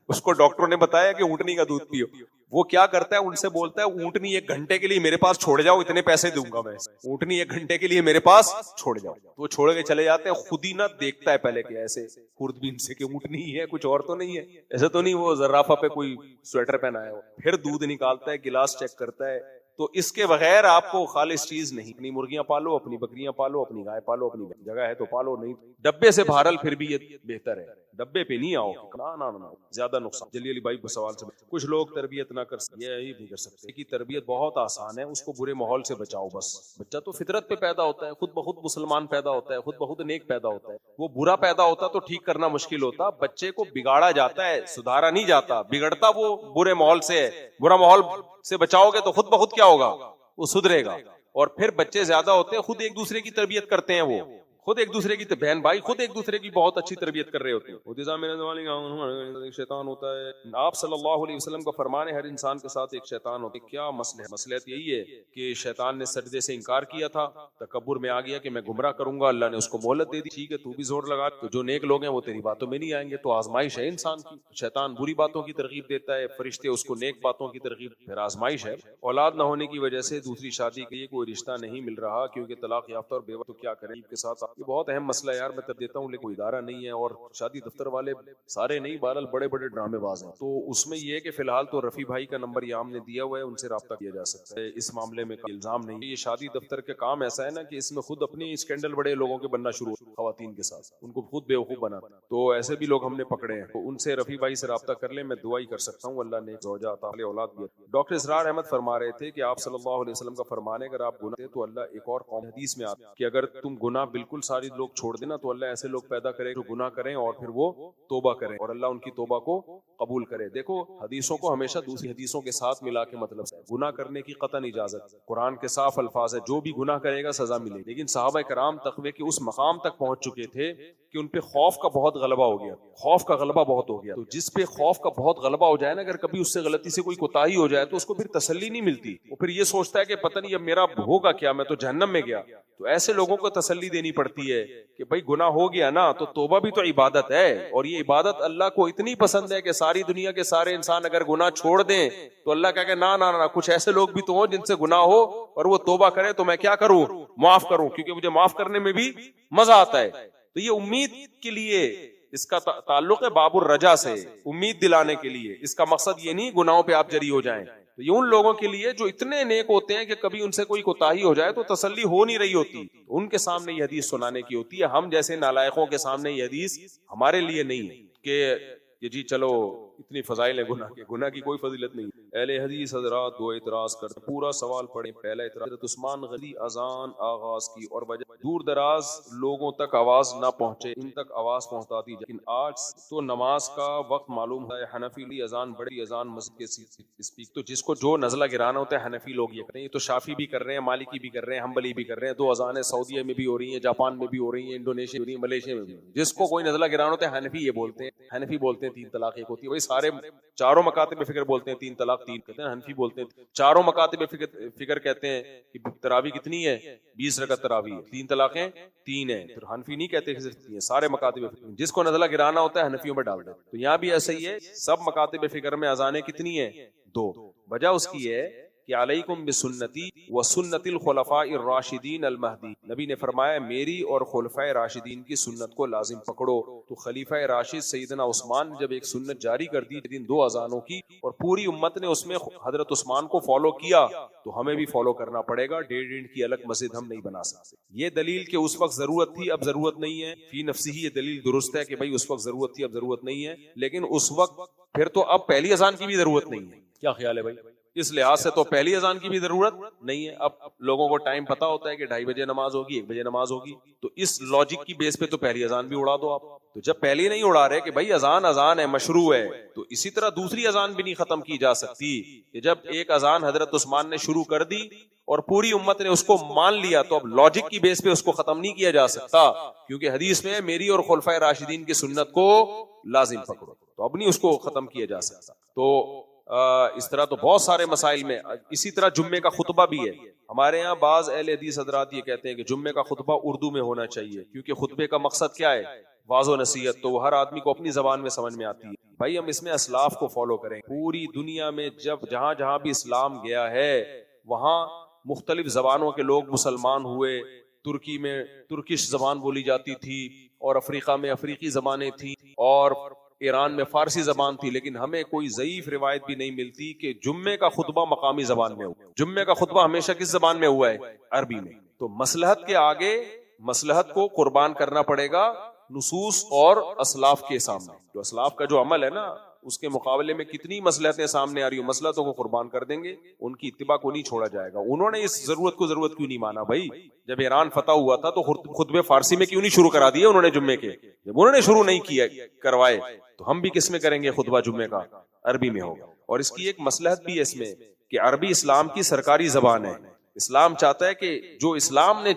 اس کو ڈاکٹر نے بتایا کہ اونٹنی کا دودھ پیو. وہ کیا کرتا ہے، ان سے بولتا ہے اونٹنی 1 گھنٹے کے لیے میرے پاس چھوڑ جاؤ، اتنے پیسے دوں گا میں. اونٹنی 1 گھنٹے کے لیے میرے پاس چھوڑ جاؤ. تو وہ چھوڑ کے چلے جاتے ہیں. خود ہی نہ دیکھتا ہے پہلے کہ ایسے خوردبین سے کہ اونٹنی ہی ہے، کچھ اور تو نہیں ہے. ایسا تو نہیں وہ زرافہ پہ کوئی سویٹر پہنا ہے. پھر دودھ نکالتا ہے، گلاس چیک کرتا ہے. تو اس کے بغیر آپ کو خالص چیز نہیں. اپنی مرغیاں پالو، اپنی بکریاں پالو، اپنی گائے پالو، اپنی جگہ ہے تو پالو، نہیں ڈبے سے بہرحال پھر بھی یہ بہتر ہے. ڈبے پہ نہیں آؤ، نہ زیادہ نقصان. جلی علی بھائی سوال سے کچھ لوگ تربیت نہ کر سکتے، یہ نہیں کر سکتے کی تربیت بہت آسان ہے، اس کو برے ماحول سے بچاؤ بس. بچہ تو فطرت پہ پیدا ہوتا ہے، خود بخود مسلمان پیدا ہوتا ہے، خود بخود نیک پیدا ہوتا ہے. وہ برا پیدا ہوتا تو ٹھیک کرنا مشکل ہوتا. بچے کو بگاڑا جاتا ہے، سدھارا نہیں جاتا. بگڑتا وہ برے ماحول سے ہے. برا ماحول سے بچاؤ گے تو خود بخود کیا ہوگا، وہ سدھرے گا. اور پھر بچے زیادہ ہوتے ہیں، خود ایک دوسرے کی تربیت کرتے ہیں. وہ خود ایک دوسرے کی بہن بھائی خود ایک دوسرے کی بہت اچھی تربیت کر رہے ہوتے ہیں. شیطان ہوتا ہے. آپ صلی اللہ علیہ وسلم کا فرمان ہے ہر انسان کے ساتھ ایک شیطان ہوتا ہے. کیا مسئلہ ہے؟ مسئلہ یہی ہے کہ شیطان نے سجدے سے انکار کیا تھا، تکبر میں آ گیا کہ میں گمراہ کروں گا. اللہ نے اس کو مہلت دے دی، ٹھیک ہے تو بھی زور لگا. تو جو نیک لوگ ہیں وہ تیری باتوں میں نہیں آئیں گے. تو آزمائش ہے انسان کی. شیطان بری باتوں کی ترغیب دیتا ہے، فرشتے اس کو نیک باتوں کی ترغیب. پھر آزمائش ہے. اولاد نہ ہونے کی وجہ سے دوسری شادی کے لیے کوئی رشتہ نہیں مل رہا کیونکہ طلاق یافتہ اور بیوہ، تو کیا کریں کے ساتھ. یہ بہت اہم مسئلہ ہے یار، میں تب دیتا ہوں لیکن کوئی ادارہ نہیں ہے. اور شادی دفتر والے سارے نہیں، بہرحال بڑے بڑے ڈرامے باز ہیں. تو اس میں یہ ہے کہ فی الحال تو رفیع بھائی کا نمبر یہ ہم نے دیا ہوا ہے، ان سے رابطہ کیا جا سکتا ہے. اس معاملے میں کوئی الزام نہیں. یہ شادی دفتر کا کام ایسا ہے نا کہ اس میں خود اپنی اسکینڈل بڑے لوگوں کے بننا شروع ہو، خواتین کے ساتھ ان کو خود بیوقوف بناتا. تو ایسے بھی لوگ ہم نے پکڑے ہیں. تو ان سے رفیع بھائی سے رابطہ کر لیں، میں دعا ہی کر سکتا ہوں اللہ نے زوجہ عطا علی اولاد دیا. ڈاکٹر اسرار احمد فرما رہے تھے کہ آپ صلی اللہ علیہ وسلم کا فرمان ہے اگر آپ گناہ تو اللہ ایک اور قوم، حدیث میں آتا ہے کہ اگر تم گناہ بالکل ساری لوگ چھوڑ دینا تو اللہ ایسے لوگ پیدا کرے جو گناہ کریں اور پھر وہ توبہ کریں اور اللہ ان کی توبہ کو قبول کرے. دیکھو حدیثوں کو ہمیشہ دوسری حدیثوں کے ساتھ ملا کے مطلب ہے. گناہ کرنے کی قطعاً اجازت، قرآن کے صاف الفاظ ہے جو بھی گناہ کرے گا سزا ملے. لیکن صحابہ کرام تقوی کے اس مقام تک پہنچ پہنچ چکے تھے کہ ان پہ خوف کا بہت غلبہ ہو گیا, خوف کا غلبہ بہت ہو گیا. تو جس پہ خوف کا بہت غلبہ ہو جائے نا, اگر کبھی اس سے غلطی سے کوئی کوتاہی ہو جائے تو اس کو پھر تسلی نہیں ملتی, وہ پھر یہ سوچتا ہے کہ پتہ نہیں اب میرا ہوگا کیا, میں تو جہنم میں گیا. تو ایسے لوگوں کو تسلی دینی پڑتی ہے کہ بھائی گناہ ہو گیا نا تو توبہ بھی تو عبادت ہے, اور یہ عبادت اللہ کو اتنی پسند ہے کہ ساری دنیا کے سارے انسان اگر گناہ چھوڑ دیں تو اللہ کہے کہ نا نا نا, کچھ ایسے لوگ بھی تو ہوں جن سے گناہ ہو اور وہ توبہ کرے تو میں کیا کروں, معاف کروں, کیونکہ مجھے معاف کرنے میں بھی مزہ آتا ہے. تو یہ امید کے لیے اس کا تعلق ہے باب الرجا سے, امید دلانے کے لیے. اس کا مقصد یہ نہیں گناہوں پہ آپ جری ہو جائیں. تو یہ ان لوگوں کے لیے جو اتنے نیک ہوتے ہیں کہ کبھی ان سے کوئی کوتاہی ہو جائے تو تسلی ہو نہیں رہی ہوتی, ان کے سامنے یہ حدیث سنانے کی ہوتی ہے. ہم جیسے نالائقوں کے سامنے یہ حدیث ہمارے لیے نہیں ہے کہ جی چلو اتنی فضائل ہے گناہ کے, گناہ کی کوئی فضیلت نہیں. اہل حدیث حضرات دو اعتراض کرتے, پورا سوال پڑھیں. پہلا اعتراض, حضرت عثمان غنی اذان آغاز کی اور وجہ دور دراز لوگوں تک آواز نہ پہنچے, ان تک آواز پہنچا دی, لیکن آج تو نماز کا وقت معلوم ہے. حنفی لی اذان بڑی اذان مسجد کے اسپیک, تو جس کو جو نزلہ گرانا ہوتا ہے حنفی لوگ یہ کریں, یہ تو شافی بھی کر رہے ہیں, مالکی بھی کر رہے ہیں, حنبلی بھی کر رہے ہیں. دو اذانیں سعودیہ میں بھی ہو رہی ہیں, جاپان میں بھی ہو رہی ہیں, انڈونیشیا میں بھی, ملیشیا میں بھی. جس کو کوئی نزلہ گرانا ہوتا ہے حنفی یہ بولتے ہیں, حنفی بولتے ہیں 3 طلاق ایک ہوتی ہے. وہی سارے چاروں مکاتب فکر بولتے ہیں 3 طلاق 3 کہتے ہیں, حنفی بولتے ہیں چاروں مکاتب فکر کہتے ہیں کہ تراویح کتنی ہے, 20 رکعت تراویح ہے, 3 طلاقیں 3 ہیں. پھر حنفی نہیں کہتے کہ صرف 3 ہیں, سارے مکاتب جس کو نزلہ گرانا ہوتا ہے حنفیوں میں ڈال دیتے. تو یہاں بھی ایسا ہی ہے, سب مکاتب فکر میں اذانیں کتنی ہیں, 2. وجہ اس کی ہے کہ علیکم بسنتی و سنت الخلفاء الراشدین المہدی, نبی نے فرمایا میری اور خلفائے راشدین کی سنت کو لازم پکڑو. تو خلیفہ راشد سیدنا عثمان جب ایک سنت جاری کر دی 2 اذانوں کی, اور پوری امت نے اس میں حضرت عثمان کو فالو کیا, تو ہمیں بھی فالو کرنا پڑے گا. 1.5 انچ کی الگ مسجد ہم نہیں بنا سکتے. یہ دلیل کہ اس وقت ضرورت تھی اب ضرورت نہیں ہے, فی نفسی ہی یہ دلیل درست ہے کہ بھائی اس وقت ضرورت تھی اب ضرورت نہیں ہے, لیکن اس وقت پھر تو اب پہلی اذان کی بھی ضرورت نہیں ہے. کیا خیال ہے بھائی؟ اس لحاظ سے تو پہلی اذان کی بھی ضرورت نہیں ہے. اب لوگوں کو ٹائم پتا ہوتا ہے کہ 2:30 بجے نماز ہوگی, 1 بجے نماز ہوگی, تو اس لاجک کی بیس پہ تو پہلی اذان بھی اڑا دو آپ. تو جب پہلی نہیں اڑا رہے کہ بھائی اذان ہے, مشروع ہے, تو اسی طرح دوسری اذان بھی نہیں ختم کی جا سکتی کہ جب ایک اذان حضرت عثمان نے شروع کر دی اور پوری امت نے اس کو مان لیا تو اب لاجک کی بیس پہ اس کو ختم نہیں کیا جا سکتا, کیونکہ حدیث میں میری اور خلفائے راشدین کی سنت کو لازم پکڑو, تو اب نہیں اس کو ختم کیا جا سکتا. تو اس طرح تو بہت سارے مسائل میں. اسی طرح جمعے کا خطبہ بھی ہے. ہمارے یہاں بعض اہل حدیث حضرات یہ کہتے ہیں کہ جمعے کا خطبہ اردو میں ہونا چاہیے, کیونکہ خطبے کا مقصد کیا ہے, واض و نصیحت, تو وہ ہر آدمی کو اپنی زبان میں سمجھ میں آتی ہے. بھائی ہم اس میں اسلاف کو فالو کریں. پوری دنیا میں جہاں جہاں بھی اسلام گیا ہے وہاں مختلف زبانوں کے لوگ مسلمان ہوئے. ترکی میں ترکش زبان بولی جاتی تھی, اور افریقہ میں افریقی زبانیں تھیں, اور ایران میں فارسی زبان تھی, لیکن ہمیں کوئی ضعیف روایت بھی نہیں ملتی کہ جمعے کا خطبہ مقامی زبان میں ہو. جمعے کا خطبہ ہمیشہ کس زبان میں ہوا ہے, عربی میں. تو مصلحت کے آگے مصلحت کو قربان کرنا پڑے گا نصوص اور اسلاف کے سامنے. جو اسلاف کا جو عمل ہے نا اس کے مقابلے میں کتنی مصلحتیں سامنے آ رہی ہوں, مصلحتوں کو قربان کر دیں گے, ان کی اتباع کو نہیں چھوڑا جائے گا. انہوں نے اس ضرورت کو ضرورت کیوں نہیں مانا بھائی؟ جب ایران فتح ہوا تھا تو خطبے فارسی میں کیوں نہیں شروع کرا دیے انہوں نے جمعے کے؟ جب انہوں نے شروع نہیں کیا کروائے تو ہم بھی کس میں کریں گے خطبہ جمعے کا؟ عربی میں ہوگا. اور اس کی ایک مصلحت بھی ہے اس میں کہ عربی اسلام کی سرکاری زبان ہے. اسلام چاہتا ہے کہ جو اسلام نے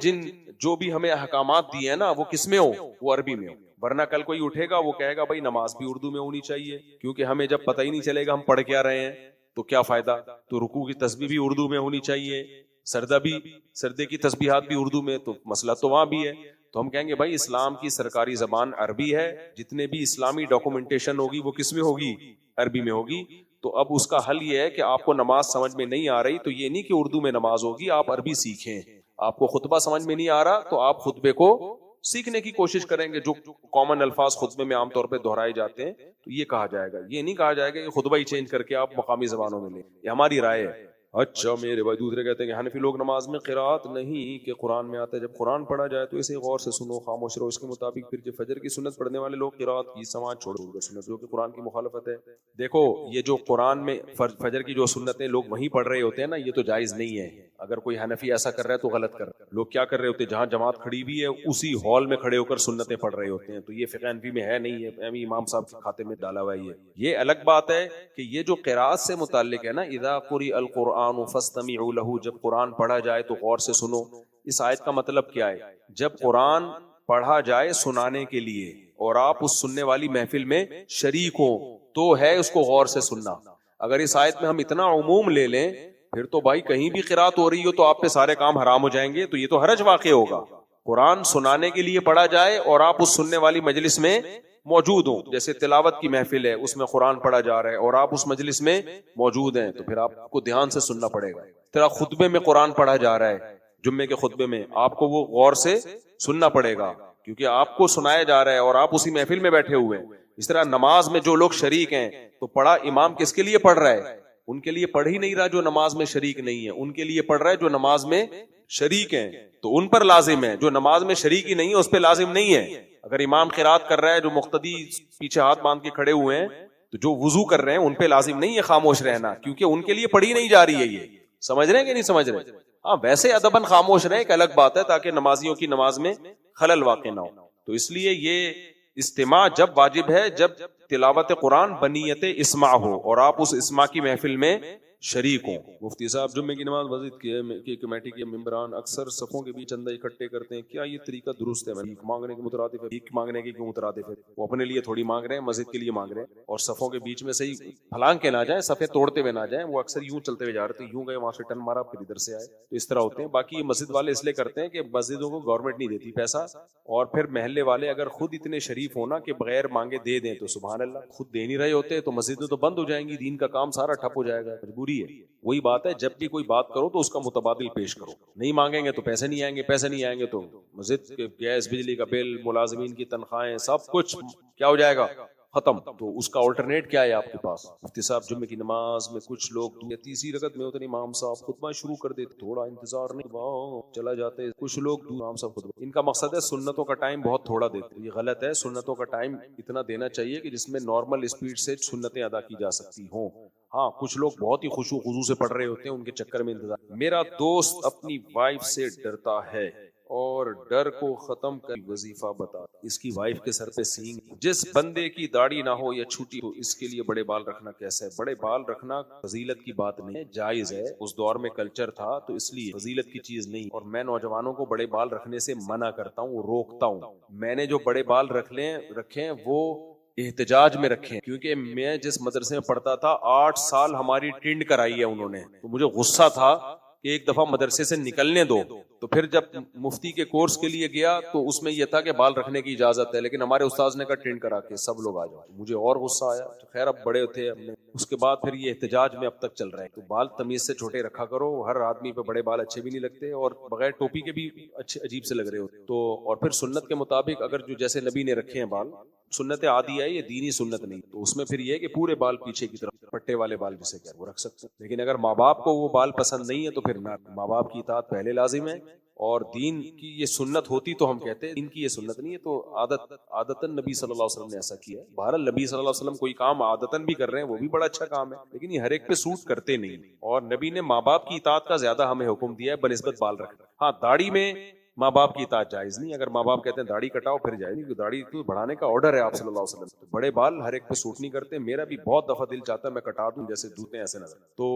جو بھی ہمیں احکامات دیے ہیں نا وہ کس میں ہو, وہ عربی میں ہو. ورنہ کل کوئی اٹھے گا وہ کہے گا بھائی نماز بھی اردو میں ہونی چاہیے, کیونکہ ہمیں جب پتہ ہی نہیں چلے گا ہم پڑھ کیا رہے ہیں تو کیا فائدہ. تو رکوع کی تسبیح بھی اردو میں ہونی چاہیے, سردے کی تسبیحات بھی اردو میں, تو مسئلہ تو وہاں بھی ہے. تو ہم کہیں گے بھائی اسلام کی سرکاری زبان عربی ہے, جتنے بھی اسلامی ڈاکومنٹیشن ہوگی وہ کس میں ہوگی, عربی میں ہوگی. تو اب اس کا حل یہ ہے کہ آپ کو نماز سمجھ میں نہیں آ رہی تو یہ نہیں کہ اردو میں نماز ہوگی, آپ عربی سیکھیں. آپ کو خطبہ سمجھ میں نہیں آ رہا تو آپ خطبے کو سیکھنے کی کوشش کریں گے, جو کامن الفاظ خطبے میں عام طور پہ دہرائے جاتے ہیں تو یہ کہا جائے گا. یہ نہیں کہا جائے گا کہ خطبہ ہی چینج کر کے آپ مقامی زبانوں میں لیں. یہ ہماری رائے ہے. اچھا میرے بھائی دوسرے کہتے ہیں کہ حنفی لوگ نماز میں قرات نہیں کہ قرآن میں آتا ہے, جب قرآن پڑھا جائے تو اسے غور سے سنو, خاموش رہو. اس کے مطابق پھر جو فجر کی سنت پڑھنے والے لوگ قرات کی سماعت چھوڑ دو سنت, جو کہ قرآن کی مخالفت ہے. دیکھو یہ جو قرآن میں فجر کی جو سنتیں لوگ وہیں پڑھ رہے ہوتے ہیں نا, یہ تو جائز نہیں ہے. اگر کوئی حنفی ایسا کر رہا ہے تو غلط کر رہا ہے. لوگ کیا کر رہے ہوتے ہیں, جہاں جماعت کھڑی ہوئی ہے اسی ہال میں کھڑے ہو کر سنتیں پڑھ رہے ہوتے ہیں. تو یہ فقہ حنفی میں ہے نہیں ہے, امام صاحب کے کھاتے میں ڈالا ہوا ہے. یہ الگ بات ہے کہ یہ جو قرات سے متعلق ہے نا, اذا قرئ القرآن فاستمعوا له, جب قرآن پڑھا جائے تو غور سے سنو. اس آیت کا مطلب کیا ہے, جب قرآن پڑھا جائے سنانے کے لیے اور آپ اس سننے والی محفل میں شریک ہوں تو ہے اس کو غور سے سننا. اگر اس آیت میں ہم اتنا عموم لے لیں پھر تو بھائی کہیں بھی قرات ہو رہی ہو تو آپ پہ سارے کام حرام ہو جائیں گے, تو یہ تو حرج واقع ہوگا. قرآن سنانے کے لیے پڑھا جائے اور آپ اس سننے والی مجلس میں موجود ہوں, جیسے تلاوت کی محفل ہے اس میں قرآن پڑھا جا رہا ہے اور آپ اس مجلس میں موجود ہیں تو پھر آپ کو دھیان سے سننا پڑے گا. طرح خطبے میں قرآن پڑھا جا رہا ہے, جمعے کے خطبے میں, آپ کو وہ غور سے سننا پڑے گا کیونکہ آپ کو سنایا جا رہا ہے اور آپ اسی محفل میں بیٹھے ہوئے ہیں. اس طرح نماز میں جو لوگ شریک ہیں تو پڑھا امام کس کے لیے پڑھ رہا ہے؟ ان کے لیے پڑھ ہی نہیں رہا جو نماز میں شریک نہیں ہے, ان کے لیے پڑھ رہا ہے جو نماز میں شریک ہیں, تو ان پر لازم ہے. جو نماز میں شریک ہی نہیں ہے اس پہ لازم نہیں ہے. اگر امام قرات کر رہا ہے جو مقتدی پیچھے ہاتھ باندھ کے کھڑے ہوئے ہیں تو جو وضو کر رہے ہیں ان پہ لازم نہیں ہے خاموش رہنا, کیونکہ ان کے لیے پڑھی نہیں جا رہی ہے. یہ سمجھ رہے ہیں کہ نہیں سمجھ رہے؟ ہاں ویسے ادباً خاموش رہے ایک الگ بات ہے تاکہ نمازیوں کی نماز میں خلل واقع نہ ہو. تو اس لیے یہ استماع جب واجب ہے جب تلاوت قرآن بنیت اسماع ہو اور آپ اس اسماع کی محفل میں شریک ہوں. مفتی صاحب جمعے کی نماز مسجد کی کمیٹی کے ممبران اکثر صفوں کے بیچ چندہ اکٹھے کرتے ہیں, کیا یہ طریقہ درست ہے؟ بھیک مانگنے کے مترادف ہے, بھیک مانگنے کے کیوں مترادف ہے؟ وہ اپنے لیے تھوڑی مانگ رہے ہیں, مسجد کے لیے مانگ رہے ہیں, اور صفوں کے بیچ میں صحیح پھلانگ کے نہ جائیں, صفیں توڑتے ہوئے نہ جائیں. وہ اکثر یوں چلتے ہوئے جا رہے تھے, یوں گئے وہاں سے ٹن مارا پھر ادھر سے آئے, تو اس طرح ہوتے ہیں. باقی یہ مسجد والے اس لیے کرتے ہیں کہ مسجدوں کو گورنمنٹ نہیں دیتی پیسہ, اور پھر محلے والے اگر خود اتنے شریف ہونا کہ بغیر مانگے دے دیں تو سبحان اللہ, خود دے نہیں رہے ہوتے تو مسجدیں تو بند ہو جائیں گی, دین کا کام سارا ٹھپ ہو جائے گا. مجبوری ہے. وہی بات ہے, جب بھی کوئی بات کرو تو اس کا متبادل پیش کرو. نہیں مانگیں گے تو پیسے نہیں آئیں گے, پیسے نہیں آئیں گے تو مسجد کے گیس بجلی کا بل, ملازمین کی تنخواہیں, سب کچھ کیا ہو جائے گا؟ ختم. تو اس کا آلٹرنیٹ کیا ہے آپ کے پاس؟ مفتی صاحب جمعے کی نماز میں کچھ لوگ تیسری رکعت میں ہوتے نہیں, امام صاحب خطبہ شروع کر دیتے, تھوڑا انتظار نہیں, واہ چلا جاتے. کچھ لوگ امام صاحب خطبہ, ان کا مقصد ہے سنتوں کا ٹائم بہت تھوڑا دیتے. یہ غلط ہے. سنتوں کا ٹائم اتنا دینا چاہیے کہ جس میں نارمل اسپیڈ سے سنتیں ادا کی جا سکتی ہوں. ہاں کچھ لوگ بہت ہی خشوع خضوع سے پڑھ رہے ہوتے ہیں, ان کے چکر میں انتظار. میرا دوست اپنی وائف سے ڈرتا ہے اور ڈر کو ختم کر وظیفہ بتا. اس کی وائف کے سر پہ سینگ, جس بندے کی داڑھی نہ ہو یا چھوٹی ہو اس کے لیے بڑے بال رکھنا کیسا ہے؟ بڑے بال رکھنا فضیلت کی بات نہیں ہے, جائز ہے. اس دور میں کلچر تھا تو اس لیے فضیلت کی چیز نہیں, اور میں نوجوانوں کو بڑے بال رکھنے سے منع کرتا ہوں, روکتا ہوں. میں نے جو بڑے بال رکھے ہیں وہ احتجاج میں رکھیں, کیونکہ میں جس مدرسے میں پڑھتا تھا 8 سال ہماری ٹینڈ کرائی ہے انہوں نے, تو مجھے غصہ تھا کہ ایک دفعہ مدرسے سے نکلنے دو. تو پھر جب مفتی کے کورس کے لیے گیا تو اس میں یہ تھا کہ بال رکھنے کی اجازت ہے, لیکن ہمارے استاذ نے کہا ٹینڈ کرا کے سب لوگ آ جاؤ. مجھے اور غصہ آیا. خیر اب بڑے تھے ہم نے, اس کے بعد پھر یہ احتجاج میں اب تک چل رہے ہیں. تو بال تمیز سے چھوٹے رکھا کرو, ہر آدمی پہ بڑے بال اچھے بھی نہیں لگتے اور بغیر ٹوپی کے بھی اچھے عجیب سے لگ رہے ہوتے. تو اور پھر سنت کے مطابق اگر جو جیسے نبی نے رکھے ہیں بال, سنت عادی ہے, یہ دینی سنت نہیں, تو اس میں پھر یہ ہے کہ پورے بال پیچھے کی طرف پٹے والے بال جسے کیا وہ رکھ سکتے ہیں. لیکن اگر ماں باپ کو وہ بال پسند نہیں ہے تو پھر ماں باپ کی اطاعت پہلے لازم ہے, اور دین کی یہ سنت ہوتی تو ہم کہتے ہیں, دین کی یہ سنت نہیں ہے. تو عادتاً نبی صلی اللہ علیہ وسلم نے ایسا کیا ہے. بہرحال نبی صلی اللہ علیہ وسلم کوئی کام عادتاً بھی کر رہے ہیں, وہ بھی بڑا اچھا کام ہے, لیکن یہ ہر ایک پہ سوٹ کرتے نہیں. اور نبی نے ماں باپ کی اطاعت کا زیادہ ہمیں حکم دیا ہے بنسبت بال رکھنا. ہاں داڑھی میں ماں باپ کی اطاعت جائز نہیں. اگر ماں باپ کہتے ہیں داڑھی کٹاؤ پھر جائز نہیں, داڑھی تو بڑھانے کا آرڈر ہے آپ صلی اللہ علیہ وسلم. تو بڑے بال ہر ایک پہ سوٹ نہیں کرتے. میرا بھی بہت دفعہ دل چاہتا ہے میں کٹا دوں جیسے جوتے ایسے نظر, تو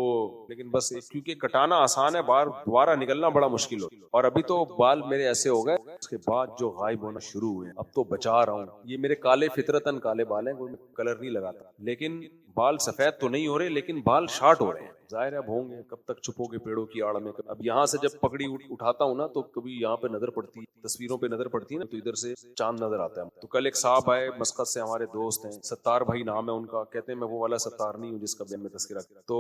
لیکن بس کیونکہ کٹانا آسان ہے, بار دوبارہ نکلنا بڑا مشکل ہو. اور ابھی تو بال میرے ایسے ہو گئے, اس کے بعد جو غائب ہونا شروع ہوئے, اب تو بچا رہا ہوں. یہ میرے کالے فطرتاً کالے بال ہیں, کوئی کلر نہیں لگاتا, لیکن بال سفید تو نہیں ہو رہے لیکن بال شارٹ ہو رہے ہیں. ظاہر ہے اب ہوں گے, کب تک چھپو گے پیڑوں کی آڑ میں. اب یہاں سے جب پکڑی اٹھاتا ہوں نا تو کبھی یہاں پہ نظر پڑتی ہے, تصویروں پہ نظر پڑتی ہے نا, تو ادھر سے چاند نظر آتا ہے. تو کل ایک صاحب آئے مسقط سے, ہمارے دوست ہیں, ستار بھائی نام ہے ان کا, کہتے ہیں میں وہ والا ستار نہیں ہوں جس کا بیان میں تذکرہ کیا. تو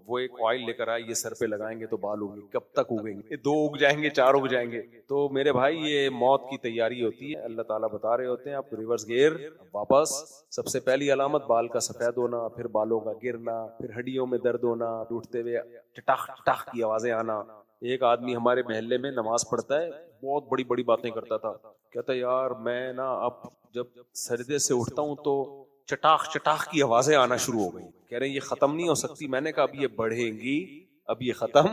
وہ ایک آئل لے کر آئے, یہ سر پہ لگائیں گے تو بال اگیں گے. کب تک اگیں گے؟ 2 اگ جائیں گے, 4 اگ جائیں گے. تو میرے بھائی یہ موت کی تیاری ہوتی ہے, اللہ تعالیٰ بتا رہے ہوتے ہیں آپ ریورس گیئر واپس. سب سے پہلی علامت بال کا سفید ہونا, پھر بالوں کا گرنا, پھر ہڈیوں میں درد ہونا, ٹوٹتے ہوئے ٹٹاخ ٹٹاخ کی آوازیں آنا. ایک آدمی ہمارے محلے میں نماز پڑھتا ہے, بہت بڑی بڑی باتیں کرتا تھا, کہتا یار میں نا اب جب سجدے سے اٹھتا ہوں تو چٹاخ چٹاخ کی آوازیں آنا شروع ہو گئی. کہہ رہے ہیں یہ ختم نہیں ہو سکتی. میں نے کہا اب یہ بڑھیں گی, اب یہ ختم,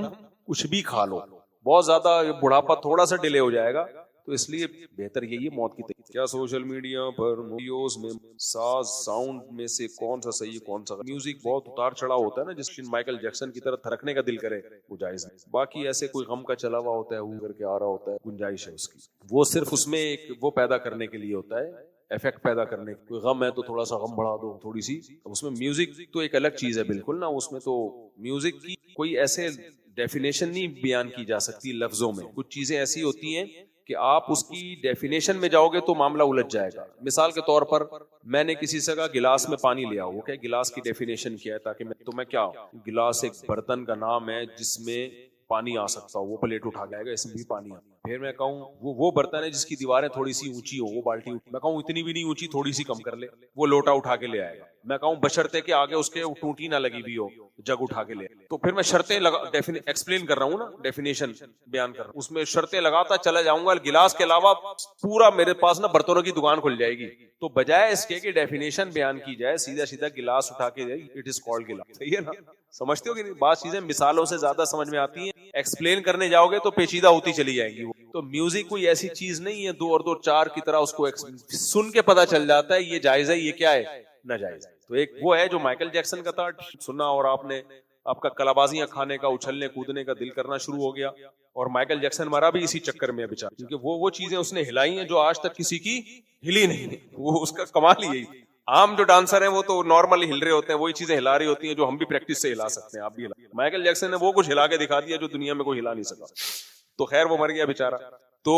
کچھ بھی کھا لو, بہت زیادہ بڑھاپا تھوڑا سا ڈیلے ہو جائے گا, تو اس لیے بہتر یہی ہے موت کی تیاری. کیا سوشل میڈیا پر ویڈیوز میں ساز ساؤنڈ میں سے کون سا صحیح کون سا؟ میوزک بہت اتار چڑھا ہوتا ہے نا، جس مائیکل جیکسن کی طرح تھرکنے کا دل کرے وہ جائز نہیں. باقی ایسے کوئی غم کا چلا ہوا ہوتا ہے وہ کر کے آ رہا ہوتا ہے، گنجائش ہے اس کی. وہ صرف اس میں ایک وہ پیدا کرنے کے لیے ہوتا ہے، افیکٹ پیدا کرنے. کوئی غم ہے تو تھوڑا سا غم بڑھا دو تھوڑی سی. اس میں میوزک تو ایک الگ چیز ہے بالکل نا. اس میں تو میوزک کی کوئی ایسے ڈیفینیشن نہیں بیان کی جا سکتی لفظوں میں. کچھ چیزیں ایسی ہوتی ہیں کہ آپ اس کی ڈیفینیشن میں جاؤ گے تو معاملہ الجھ جائے گا. مثال کے طور پر میں نے کسی سے کہا گلاس میں پانی لیا، وہ کہ گلاس کی ڈیفینیشن کیا ہے، تاکہ میں کیا، گلاس ایک برتن کا نام ہے جس میں پانی آ سکتا ہو، وہ پلیٹ اٹھا کے آئے گا اس میں بھی پانی آ. پھر میں کہوں وہ برتن ہے جس کی دیواریں تھوڑی سی اونچی ہو، وہ بالٹی، میں کہوں اتنی بھی نہیں اونچی، تھوڑی سی کم کر لے، وہ لوٹا اٹھا کے لے آئے گا. میں کہوں بشرطے کہ آگے اس کے ٹوٹی نہ لگی بھی ہو، جگ اٹھا کے لے. تو پھر میں شرطیں ایکسپلین کر رہا ہوں نا، ڈیفینیشن بیان کر رہا ہوں، اس میں شرطیں لگاتا چلا جاؤں گا. گلاس کے علاوہ پورا میرے پاس نا برتنوں کی دکان کھل جائے گی. تو بجائے اس کے کہ ڈیفینیشن بیان کی جائے، سیدھا سیدھا گلاس اٹھا کے جائے، اٹ از کالڈ گلاس. صحیح ہے نا؟ سمجھتے ہو کہ نہیں؟ بعض چیزیں مثالوں سے زیادہ سمجھ میں آتی ہیں، ایکسپلین کرنے جاؤ گے تو پیچیدہ ہوتی چلی جائیں گی. تو میوزک کوئی ایسی چیز نہیں ہے 2 اور 2 4 کی طرح اس کو سن کے پتہ چل جاتا ہے یہ جائز ہے یہ کیا ہے ناجائز. تو ایک وہ ہے جو مائیکل جیکسن کا تھا، سنا اور آپ کا کلابازیاں کھانے کا، اچھلنے کودنے کا دل کرنا شروع ہو گیا. اور مائیکل جیکسن مرا بھی اسی چکر میں بیچارہ، کیونکہ وہ چیزیں اس نے ہلائی ہیں جو آج تک کسی کی ہلی نہیں. وہ اس کا کمال ہی یہی. عام جو ڈانسر ہیں وہ تو نارملی ہل رہے ہوتے ہیں، وہی چیزیں ہلا رہی ہوتی ہیں جو ہم بھی پریکٹس سے ہلا سکتے ہیں، آپ بھی ہلا. مائیکل جیکسن نے وہ کچھ ہلا کے دکھا دیا جو دنیا میں کوئی ہلا نہیں سکا. تو خیر وہ مر گیا بیچارہ. تو